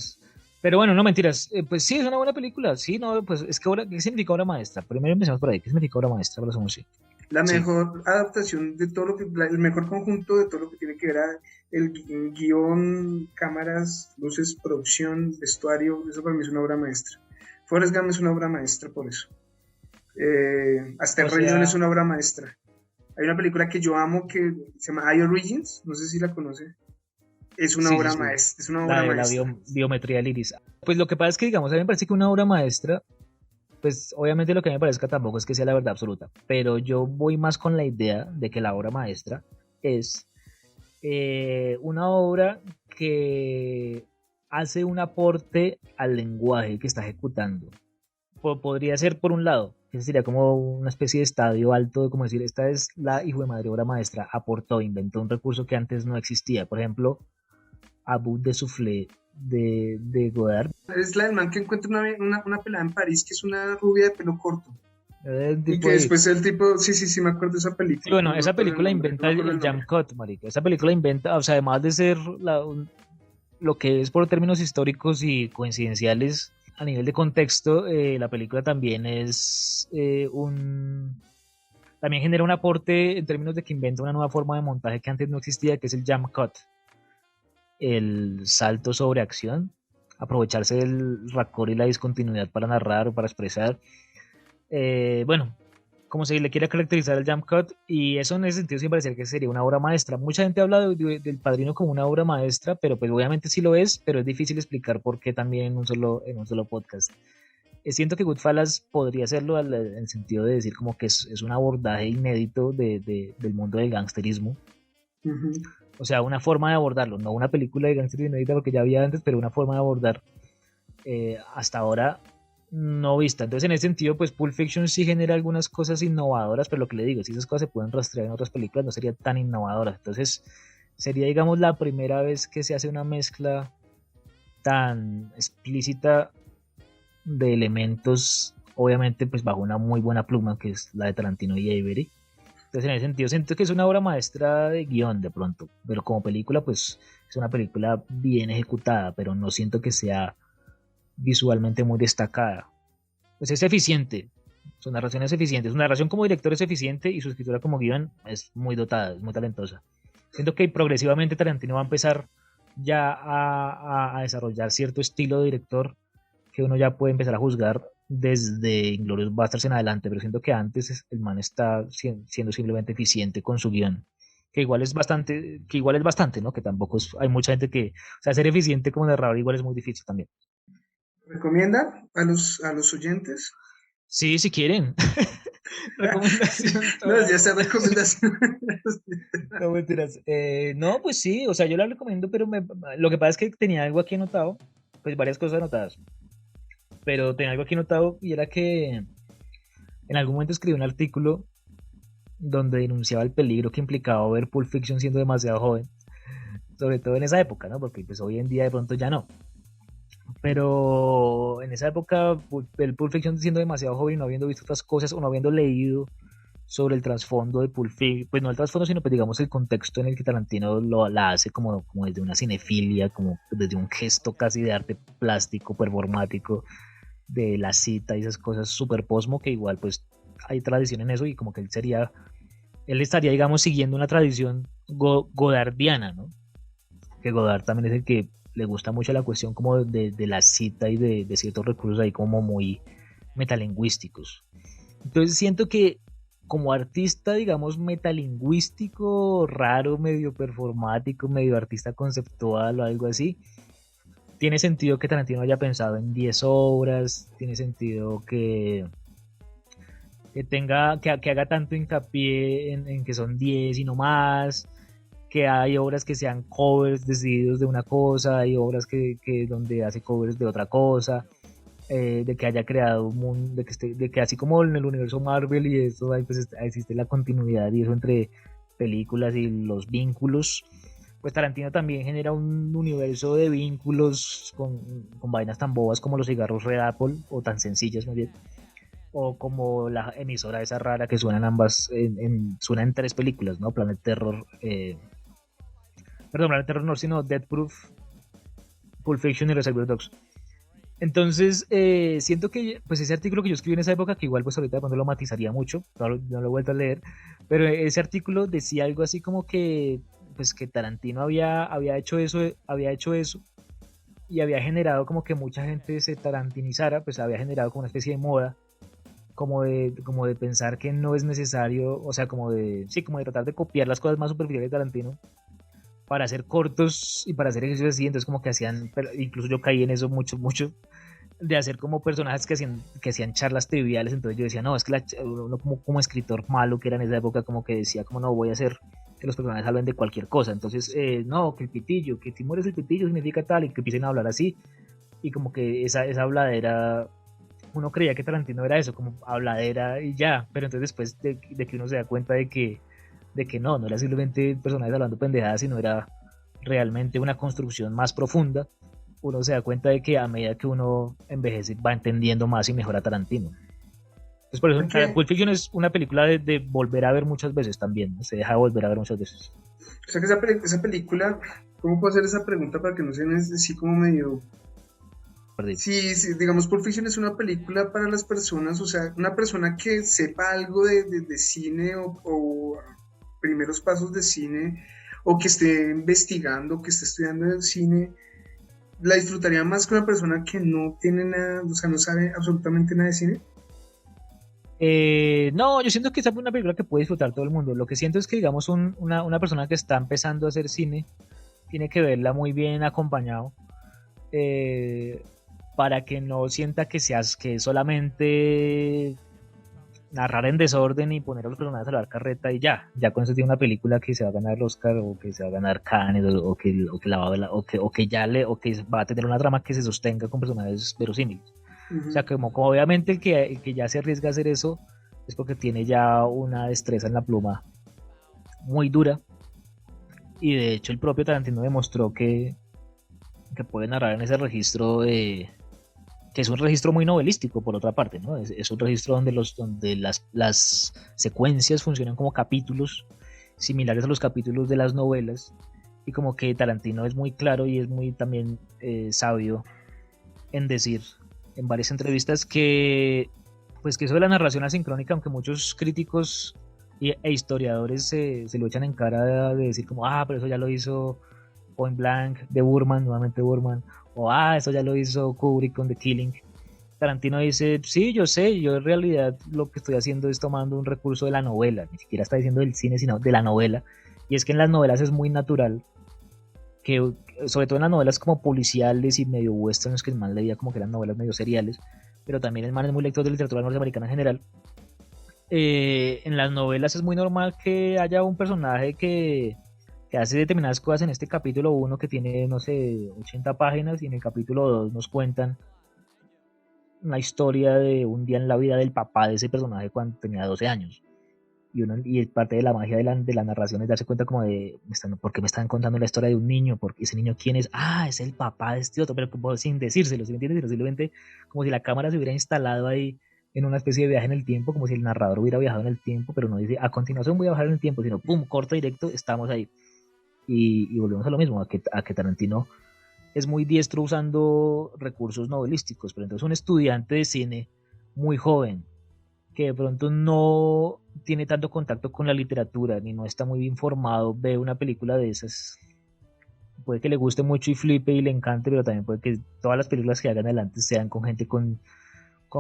pero bueno, no mentiras, pues sí, es una buena película, sí, no, pues es que ¿qué significa obra maestra? Primero empezamos por ahí, ¿qué significa obra maestra para los sí? La mejor adaptación de todo el mejor conjunto de todo lo que tiene que ver el guión, cámaras, luces, producción, vestuario, eso para mí es una obra maestra. Forrest Gump es una obra maestra por eso. Hasta el Rey León es una obra maestra. Hay una película que yo amo que se llama iOrigins, no sé si la conoce. Es una obra maestra. Es una obra maestra. La biometría del iris. Pues lo que pasa es que, digamos, a mí me parece que una obra maestra, pues obviamente lo que a mí me parezca tampoco es que sea la verdad absoluta, pero yo voy más con la idea de que la obra maestra es una obra que hace un aporte al lenguaje que está ejecutando. Podría ser por un lado, que sería como una especie de estadio alto, de como decir, esta es la hijo de madre obra maestra, aportó, inventó un recurso que antes no existía. Por ejemplo, A Bout de Soufflé de Godard. Es la del man que encuentra una pelada en París que es una rubia de pelo corto. Y que después el tipo, sí, me acuerdo de esa película. Sí, bueno, esa película inventa el jump cut, marica. Esa película inventa, o sea, además de ser lo que es por términos históricos y coincidenciales a nivel de contexto, la película también es también genera un aporte en términos de que inventa una nueva forma de montaje que antes no existía, que es el jump cut, el salto sobre acción, aprovecharse del raccord y la discontinuidad para narrar o para expresar. Bueno, como se le quiera caracterizar el jump cut, y eso en ese sentido siempre parece que sería una obra maestra. Mucha gente habla del Padrino como una obra maestra, pero pues obviamente sí lo es, pero es difícil explicar por qué también en un solo podcast. Siento que Goodfellas podría hacerlo en el sentido de decir como que es un abordaje inédito del mundo del gangsterismo. Uh-huh. O sea, una forma de abordarlo, no una película de gangsterismo inédita porque ya había antes, pero una forma de abordar hasta ahora no vista. Entonces, en ese sentido, pues Pulp Fiction sí genera algunas cosas innovadoras, pero lo que le digo, si esas cosas se pueden rastrear en otras películas, no serían tan innovadoras. Entonces, sería, digamos, la primera vez que se hace una mezcla tan explícita de elementos, obviamente, pues bajo una muy buena pluma, que es la de Tarantino y Avery. Entonces, en ese sentido, siento que es una obra maestra de guión de pronto, pero como película, pues es una película bien ejecutada, pero no siento que sea visualmente muy destacada. Pues es eficiente, su narración es eficiente, su narración como director es eficiente y su escritura como guión es muy dotada, es muy talentosa. Siento que progresivamente Tarantino va a empezar ya a desarrollar cierto estilo de director que uno ya puede empezar a juzgar desde Inglourious Basterds en adelante, pero siento que antes el man está siendo simplemente eficiente con su guión, que igual es bastante, ¿no? Que tampoco es, hay mucha gente que, o sea, ser eficiente como narrador igual es muy difícil también. ¿Recomienda a los oyentes? Sí, si quieren. Recomendación No, toda. ya está recomendación. No, mentiras. No, pues sí, o sea, yo la recomiendo, pero lo que pasa es que tenía algo aquí anotado, pues varias cosas anotadas, pero tenía algo aquí anotado y era que en algún momento escribí un artículo donde denunciaba el peligro que implicaba ver Pulp Fiction siendo demasiado joven, sobre todo en esa época, ¿no? Porque pues hoy en día de pronto ya no. Pero en esa época, el Pulp Fiction siendo demasiado joven y no habiendo visto otras cosas o no habiendo leído sobre el trasfondo de Pulp Fiction, pues no el trasfondo, sino pues digamos el contexto en el que Tarantino la hace como desde una cinefilia, como desde un gesto casi de arte plástico, performático, de la cita y esas cosas super posmo, que igual pues hay tradición en eso y como que él estaría digamos siguiendo una tradición godardiana, ¿no? Que Godard también es el que le gusta mucho la cuestión como de la cita y de ciertos recursos ahí como muy metalingüísticos. Entonces siento que como artista, digamos, metalingüístico, raro, medio performático, medio artista conceptual o algo así, tiene sentido que Tarantino haya pensado en 10 obras, tiene sentido que haga tanto hincapié en que son 10 y no más, que hay obras que sean covers decididos de una cosa, hay obras que donde hace covers de otra cosa, de que haya creado un mundo, de que así como en el universo Marvel y eso, ahí pues existe la continuidad y eso entre películas y los vínculos, pues Tarantino también genera un universo de vínculos con vainas tan bobas como los cigarros Red Apple, o tan sencillas más bien, o como la emisora esa rara que suenan ambas, suena en tres películas, ¿no? Planet Terror, perdón, Planet Terror no, sino Death Proof, Pulp Fiction y Reservoir Dogs. Entonces, siento que pues ese artículo que yo escribí en esa época, que igual pues ahorita de pronto lo matizaría mucho, no lo he vuelto a leer, pero ese artículo decía algo así como que pues que Tarantino había hecho eso y había generado como que mucha gente se tarantinizara, pues había generado como una especie de moda, como de pensar que no es necesario, o sea, como de tratar de copiar las cosas más superficiales de Tarantino para hacer cortos y para hacer ejercicios así, entonces como que hacían, incluso yo caí en eso mucho, de hacer como personajes que hacían charlas triviales, entonces yo decía, no, es que uno como escritor malo que era en esa época, como que decía, como no, voy a hacer que los personajes hablen de cualquier cosa, entonces, no, que el pitillo, que si mueres el pitillo significa tal, y que empiecen a hablar así, y como que esa habladera, uno creía que Tarantino era eso, como habladera y ya, pero entonces después de que uno se da cuenta de que no era simplemente personajes hablando pendejadas, sino era realmente una construcción más profunda, uno se da cuenta de que a medida que uno envejece va entendiendo más y mejor a Tarantino. Entonces por eso Okay. Pulp Fiction es una película de volver a ver muchas veces también, ¿no? Se deja volver a ver muchas veces. O sea que esa película, ¿cómo puedo hacer esa pregunta para que no sea así como medio... Perdí. Sí, digamos, Pulp Fiction es una película para las personas, o sea, una persona que sepa algo de cine o primeros pasos de cine, o que esté investigando, que esté estudiando el cine, la disfrutaría más que una persona que no tiene nada, o sea, no sabe absolutamente nada de cine. No, yo siento que esa es una película que puede disfrutar todo el mundo. Lo que siento es que, digamos, una persona que está empezando a hacer cine tiene que verla muy bien acompañado, para que no sienta que que solamente narrar en desorden y poner a los personajes a la carreta y ya con eso tiene una película que se va a ganar el Oscar o que se va a ganar Cannes o que la va a ver, o que va a tener una trama que se sostenga con personajes verosímiles. O sea, como obviamente el que ya se arriesga a hacer eso es porque tiene ya una destreza en la pluma muy dura. Y de hecho el propio Tarantino demostró que puede narrar en ese registro que es un registro muy novelístico por otra parte, ¿no? Es un registro donde las secuencias funcionan como capítulos similares a los capítulos de las novelas, y como que Tarantino es muy claro y es muy también sabio en decir en varias entrevistas que pues que eso de la narración asincrónica, aunque muchos críticos e historiadores se lo echan en cara de decir como, pero eso ya lo hizo Point Blank de Burman, nuevamente Burman, o eso ya lo hizo Kubrick con The Killing. Tarantino dice, sí, yo sé, yo en realidad lo que estoy haciendo es tomando un recurso de la novela, ni siquiera está diciendo del cine, sino de la novela, y es que en las novelas es muy natural, que sobre todo en las novelas como policiales y medio westerns, que el man leía como que eran novelas medio seriales, pero también el man es muy lector de literatura norteamericana en general. En las novelas es muy normal que haya un personaje que hace determinadas cosas. En este capítulo 1 que tiene, no sé, 80 páginas, y en el capítulo 2 nos cuentan una historia de un día en la vida del papá de ese personaje cuando tenía 12 años. Y parte de la magia de la narración es darse cuenta como de, ¿por qué me están contando la historia de un niño? Porque ese niño, ¿quién es? Es el papá de este otro, pero como sin decírselo, ¿sí me entiendes? Simplemente como si la cámara se hubiera instalado ahí en una especie de viaje en el tiempo, como si el narrador hubiera viajado en el tiempo, pero no dice, a continuación voy a viajar en el tiempo, sino, pum, corta directo, estamos ahí. Y volvemos a lo mismo, a que Tarantino es muy diestro usando recursos novelísticos, pero entonces un estudiante de cine muy joven, que de pronto no tiene tanto contacto con la literatura, ni no está muy bien formado, ve una película de esas, puede que le guste mucho y flipe y le encante, pero también puede que todas las películas que hagan adelante sean con gente con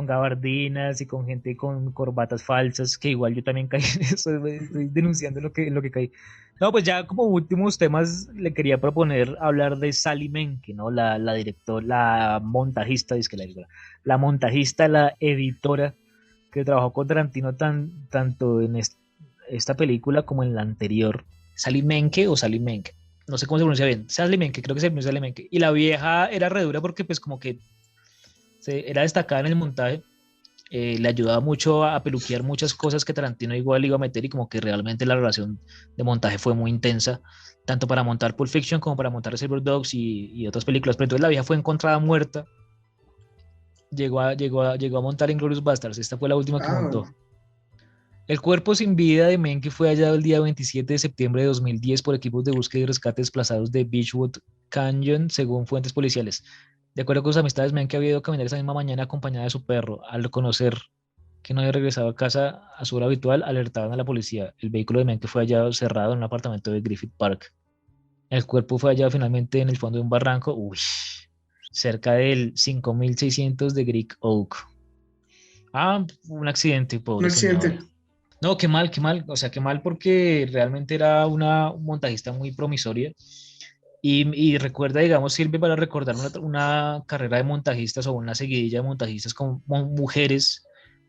gabardinas y con gente con corbatas falsas, que igual yo también caí en eso, estoy denunciando lo que caí. No, pues ya como últimos temas le quería proponer hablar de Sally Menke, ¿no? La directora, la montajista, la montajista, la editora que trabajó con Tarantino tanto en esta película como en la anterior. Sally Menke o Sally Menke, no sé cómo se pronuncia bien, Sally Menke, creo que se pronuncia Sally Menke. Y la vieja era re dura porque pues como que era destacada en el montaje, le ayudaba mucho a peluquear muchas cosas que Tarantino igual iba a meter, y como que realmente la relación de montaje fue muy intensa, tanto para montar Pulp Fiction como para montar Reservoir Dogs y otras películas. Pero entonces la vieja fue encontrada muerta, llegó a montar Inglourious Basterds, esta fue la última que montó. El cuerpo sin vida de Menke fue hallado el día 27 de septiembre de 2010 por equipos de búsqueda y rescate desplazados de Beechwood Canyon, según fuentes policiales. De acuerdo con sus amistades, Menke había ido a caminar esa misma mañana acompañada de su perro. Al conocer que no había regresado a casa a su hora habitual, alertaron a la policía. El vehículo de Menke fue hallado cerrado en un apartamento de Griffith Park. El cuerpo fue hallado finalmente en el fondo de un barranco, cerca del 5600 de Greek Oak. Un accidente, pobre señor. No, qué mal, o sea, qué mal, porque realmente era una montajista muy promisoria. Y recuerda, digamos, sirve para recordar una carrera de montajistas o una seguidilla de montajistas con mujeres,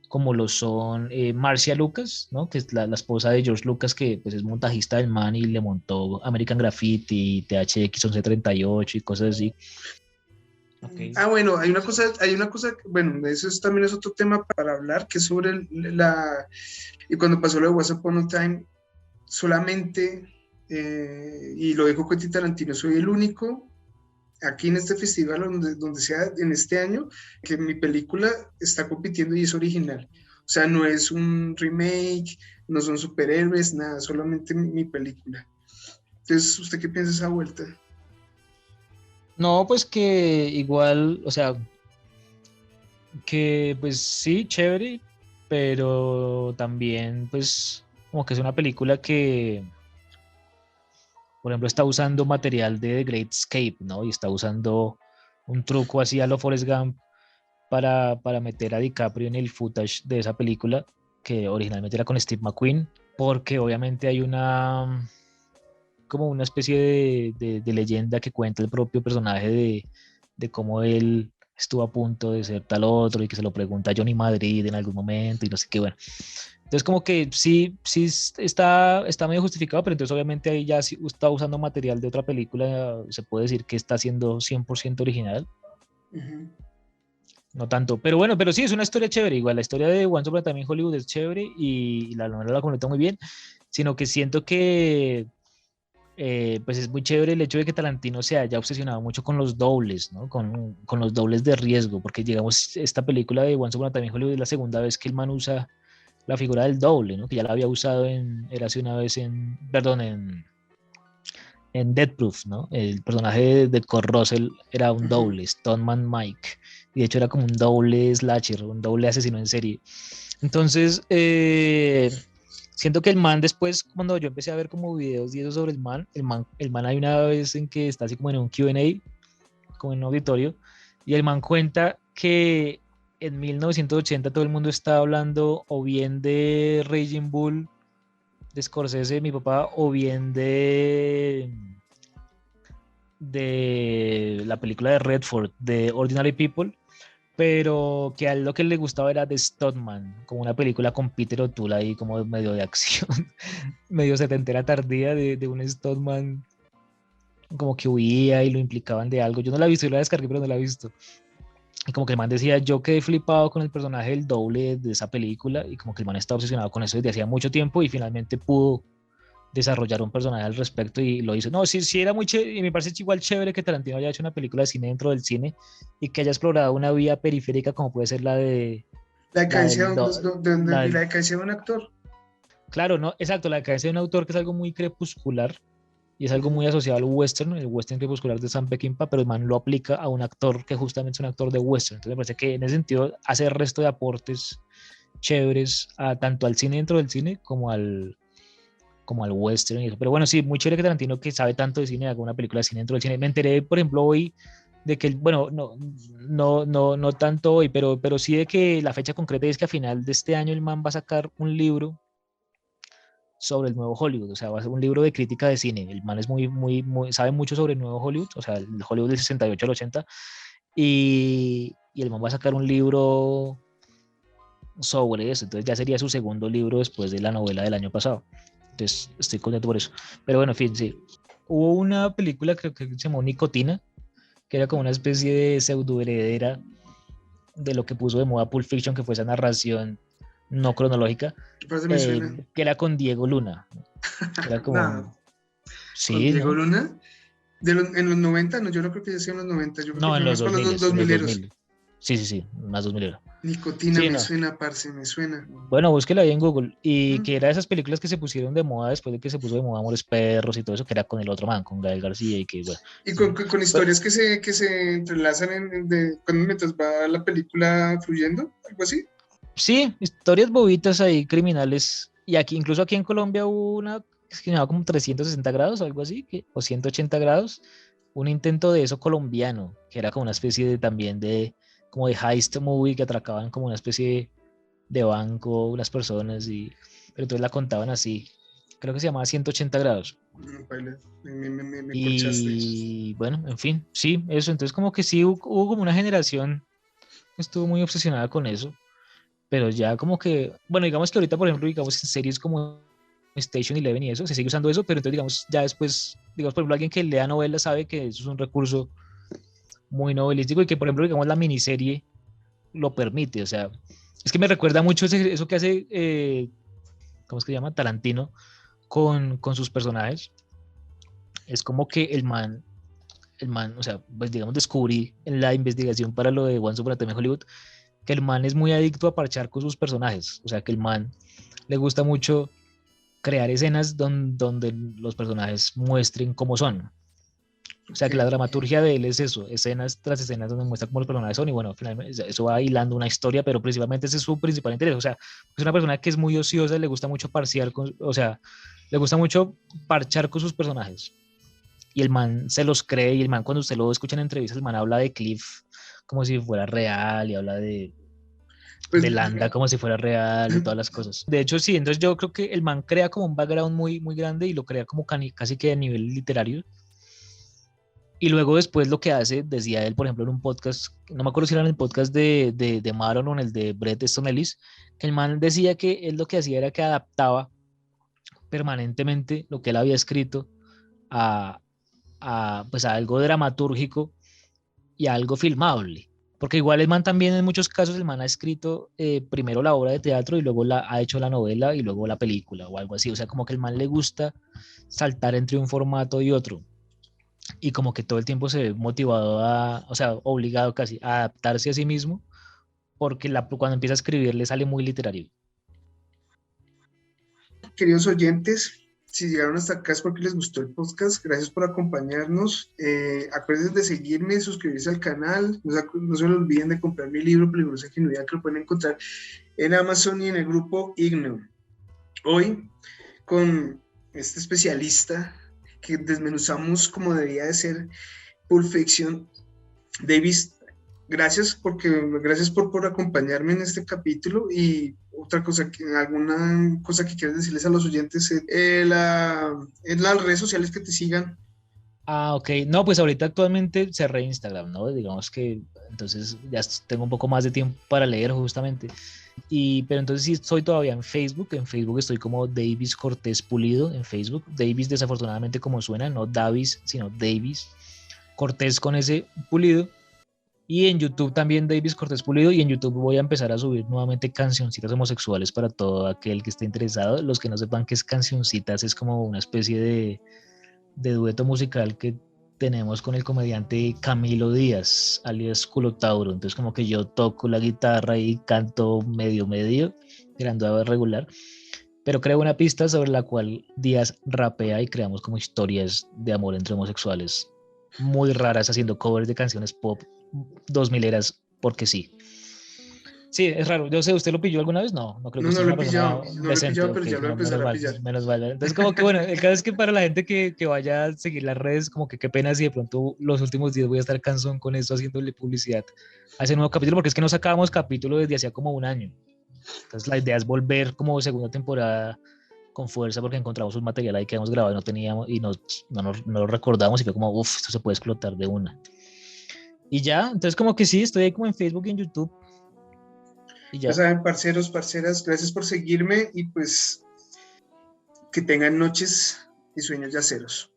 como lo son Marcia Lucas, ¿no? Que es la esposa de George Lucas, que pues es montajista del man y le montó American Graffiti, THX 1138 y cosas así. Okay. Bueno, hay una cosa, bueno, eso también es otro tema para hablar, que es sobre y cuando pasó lo de Once Upon a Time, solamente, y lo dijo Quentin Tarantino, soy el único aquí en este festival, donde sea en este año, que mi película está compitiendo y es original. O sea, no es un remake, no son superhéroes, nada, solamente mi película. Entonces, ¿usted qué piensa de esa vuelta? No, pues que igual, o sea, que pues sí, chévere, pero también pues como que es una película que, por ejemplo, está usando material de The Great Escape, ¿no? Y está usando un truco así a lo Forrest Gump para meter a DiCaprio en el footage de esa película, que originalmente era con Steve McQueen, porque obviamente hay como una especie de leyenda que cuenta el propio personaje de cómo él estuvo a punto de ser tal otro, y que se lo pregunta a Johnny Madrid en algún momento y no sé qué, bueno. Entonces como que sí está medio justificado, pero entonces obviamente ahí ya sí está usando material de otra película, se puede decir que está siendo 100% original. no tanto. Pero bueno, pero sí, es una historia chévere. Igual la historia de Once Upon a Time in Hollywood es chévere y la novela la conecta muy bien, sino que siento que pues es muy chévere el hecho de que Tarantino se haya obsesionado mucho con los dobles, ¿no? Con los dobles de riesgo, porque digamos, esta película de Once Upon a Time in Hollywood es la segunda vez que el man usa la figura del doble, ¿no? Que ya la había usado Érase una vez perdón, en Death Proof, ¿no? El personaje de Kurt Russell era un Ujú. doble, Stoneman Mike, y de hecho era como un doble slasher, un doble asesino en serie. Entonces, siento que el man después, cuando yo empecé a ver como videos y eso sobre el man hay una vez en que está así como en un Q&A, como en un auditorio, y el man cuenta que en 1980 todo el mundo estaba hablando o bien de Raging Bull, de Scorsese, mi papá, o bien de la película de Redford, de Ordinary People, pero que a él lo que le gustaba era The Stuntman, como una película con Peter O'Toole ahí como medio de acción, medio setentera tardía de un Stuntman como que huía y lo implicaban de algo. Yo no la he visto, yo la descargué, pero no la he visto. Y como que el man decía, yo quedé flipado con el personaje del doble de esa película y como que el man está obsesionado con eso desde hacía mucho tiempo y finalmente pudo desarrollar un personaje al respecto y lo hizo. No, sí, sí era muy chévere y me parece igual chévere que Tarantino haya hecho una película de cine dentro del cine y que haya explorado una vía periférica como puede ser La la decadencia del, do- y la la del- decadencia de un actor. claro, no, exacto, la decadencia de un autor que es algo muy crepuscular y es algo muy Ujú. asociado al western, el western crepuscular de Sam Peckinpah, pero el man lo aplica a un actor que justamente es un actor de western. Entonces me parece que en ese sentido hace el resto de aportes chéveres tanto al cine dentro del cine como al western y eso. Pero bueno, sí, muy chévere que Tarantino, que sabe tanto de cine, haga una película de cine dentro del cine. Me enteré, por ejemplo, hoy de que, bueno, no tanto hoy, pero sí de que la fecha concreta es que a final de este año el man va a sacar un libro sobre el nuevo Hollywood, o sea, va a ser un libro de crítica de cine. El man es sabe mucho sobre el nuevo Hollywood, o sea, el Hollywood del 68 al 80, y el man va a sacar un libro sobre eso, entonces ya sería su segundo libro después de la novela del año pasado. Entonces estoy contento por eso. Pero bueno, en fin, sí. Hubo una película creo que se llamó Nicotina, que era como una especie de pseudo heredera de lo que puso de moda Pulp Fiction, que fue esa narración no cronológica, Parce, me suena. que era con Diego Luna, que era como, Nada, con sí, Diego ¿no? Luna. En los 90 no, yo no creo que haya sido en los 90, yo creo que No, en fue los más para 2000, los dos en los mileros. 2000. Sí, sí, sí, más 2000. Nicotina Sí, me no. suena, parce, me suena. Bueno, búsquela ahí en Google. Y Mm. que era de esas películas que se pusieron de moda después de que se puso de moda Amores Perros y todo eso, que era con el otro man, con Gael García y que, bueno. Y Entonces, con bueno, historias que se entrelazan cuando mientras va la película fluyendo, algo así. sí, historias bobitas ahí, criminales. Y aquí, incluso aquí en Colombia hubo una que se llamaba como 360 grados o algo así, o 180 grados, un intento de eso colombiano, que era como una especie de también como de heist movie que atracaban como una especie de banco unas personas pero entonces la contaban así. Creo que se llamaba 180 grados. No, paila, me corchaste. Y bueno, en fin, sí, eso. Entonces como que sí hubo como una generación que estuvo muy obsesionada con eso, pero ya como que, bueno, digamos que ahorita, por ejemplo, digamos en series como Station Eleven y eso, se sigue usando eso, pero entonces digamos ya después, digamos, por ejemplo, alguien que lea novelas sabe que eso es un recurso muy novelístico y que, por ejemplo, digamos, la miniserie lo permite. O sea, es que me recuerda mucho eso que hace, ¿cómo es que se llama? Tarantino con sus personajes. Es como que o sea, pues digamos, descubrí en la investigación para lo de Once Upon a Time in Hollywood que el man es muy adicto a parchar con sus personajes. O sea, que el man le gusta mucho crear escenas donde los personajes muestren cómo son. O sea, Ok. que la dramaturgia de él es eso, escenas tras escenas donde muestra cómo los personajes son y bueno, finalmente eso va hilando una historia, pero principalmente ese es su principal interés. O sea, es una persona que es muy ociosa, le gusta mucho o sea, le gusta mucho parchar con sus personajes. Y el man se los cree y el man cuando usted lo escucha en entrevistas, el man habla de Cliff como si fuera real y habla Pues de Landa como si fuera real y todas las cosas. De hecho, sí, entonces yo creo que el man crea como un background muy grande y lo crea como casi que a nivel literario. Y luego después lo que hace, decía él, por ejemplo, en un podcast, no me acuerdo si era en el podcast de Maron o en el de Bret Easton Ellis, que el man decía que él lo que hacía era que adaptaba permanentemente lo que él había escrito a, pues a algo dramatúrgico y a algo filmable. Porque igual el man también en muchos casos el man ha escrito primero la obra de teatro y luego ha hecho la novela y luego la película o algo así. O sea, como que el man le gusta saltar entre un formato y otro. Y como que todo el tiempo se ve motivado o sea, obligado casi a adaptarse a sí mismo porque cuando empieza a escribir le sale muy literario. Queridos oyentes, si llegaron hasta acá es porque les gustó el podcast. Gracias por acompañarnos. Acuérdense de seguirme, suscribirse al canal. No se olviden de comprar mi libro Peligrosa Ingenuidad, que lo pueden encontrar en Amazon y en el grupo Igneo. Hoy, con este especialista que desmenuzamos como debía de ser Pulp Fiction, Davis, gracias por acompañarme en este capítulo y otra cosa, alguna cosa que quieras decirles a los oyentes en las redes sociales que te sigan. Ah, ok. No, pues ahorita actualmente cerré Instagram, ¿no? Digamos que entonces ya tengo un poco más de tiempo para leer justamente. Pero entonces sí estoy todavía en Facebook. En Facebook estoy como Davis Cortés Pulido en Facebook. Davis desafortunadamente como suena, no Davis, sino Davis Cortés con ese Pulido. Y en YouTube también Davis Cortés Pulido. Y en YouTube voy a empezar a subir nuevamente cancioncitas homosexuales para todo aquel que esté interesado. Los que no sepan qué es cancioncitas, es como una especie de dueto musical que tenemos con el comediante Camilo Díaz, alias Culo Tauro. Entonces como que yo toco la guitarra y canto medio medio, tirando a regular, pero creo una pista sobre la cual Díaz rapea y creamos como historias de amor entre homosexuales muy raras haciendo covers de canciones pop 2000 eras porque sí. Sí, es raro. Yo sé, ¿usted lo pilló alguna vez? No, no creo que No, usted no es lo una he pillado, persona no lo he decente, pillado, pero ok, ya lo voy a no, empezar a pillar. menos mal. Entonces, como que bueno, el caso es que para la gente que vaya a seguir las redes, como que qué pena si de pronto los últimos días voy a estar cansón con esto haciéndole publicidad a ese nuevo capítulo, porque es que no sacábamos capítulo desde hacía como un año. Entonces, la idea es volver como segunda temporada con fuerza porque encontramos un material ahí que hemos grabado y no teníamos y no lo recordamos y fue como, uff, esto se puede explotar de una. Y ya, entonces como que sí, estoy ahí como en Facebook y en YouTube y Ya ya. saben, parceros, parceras, gracias por seguirme y pues que tengan noches y sueños yaceros.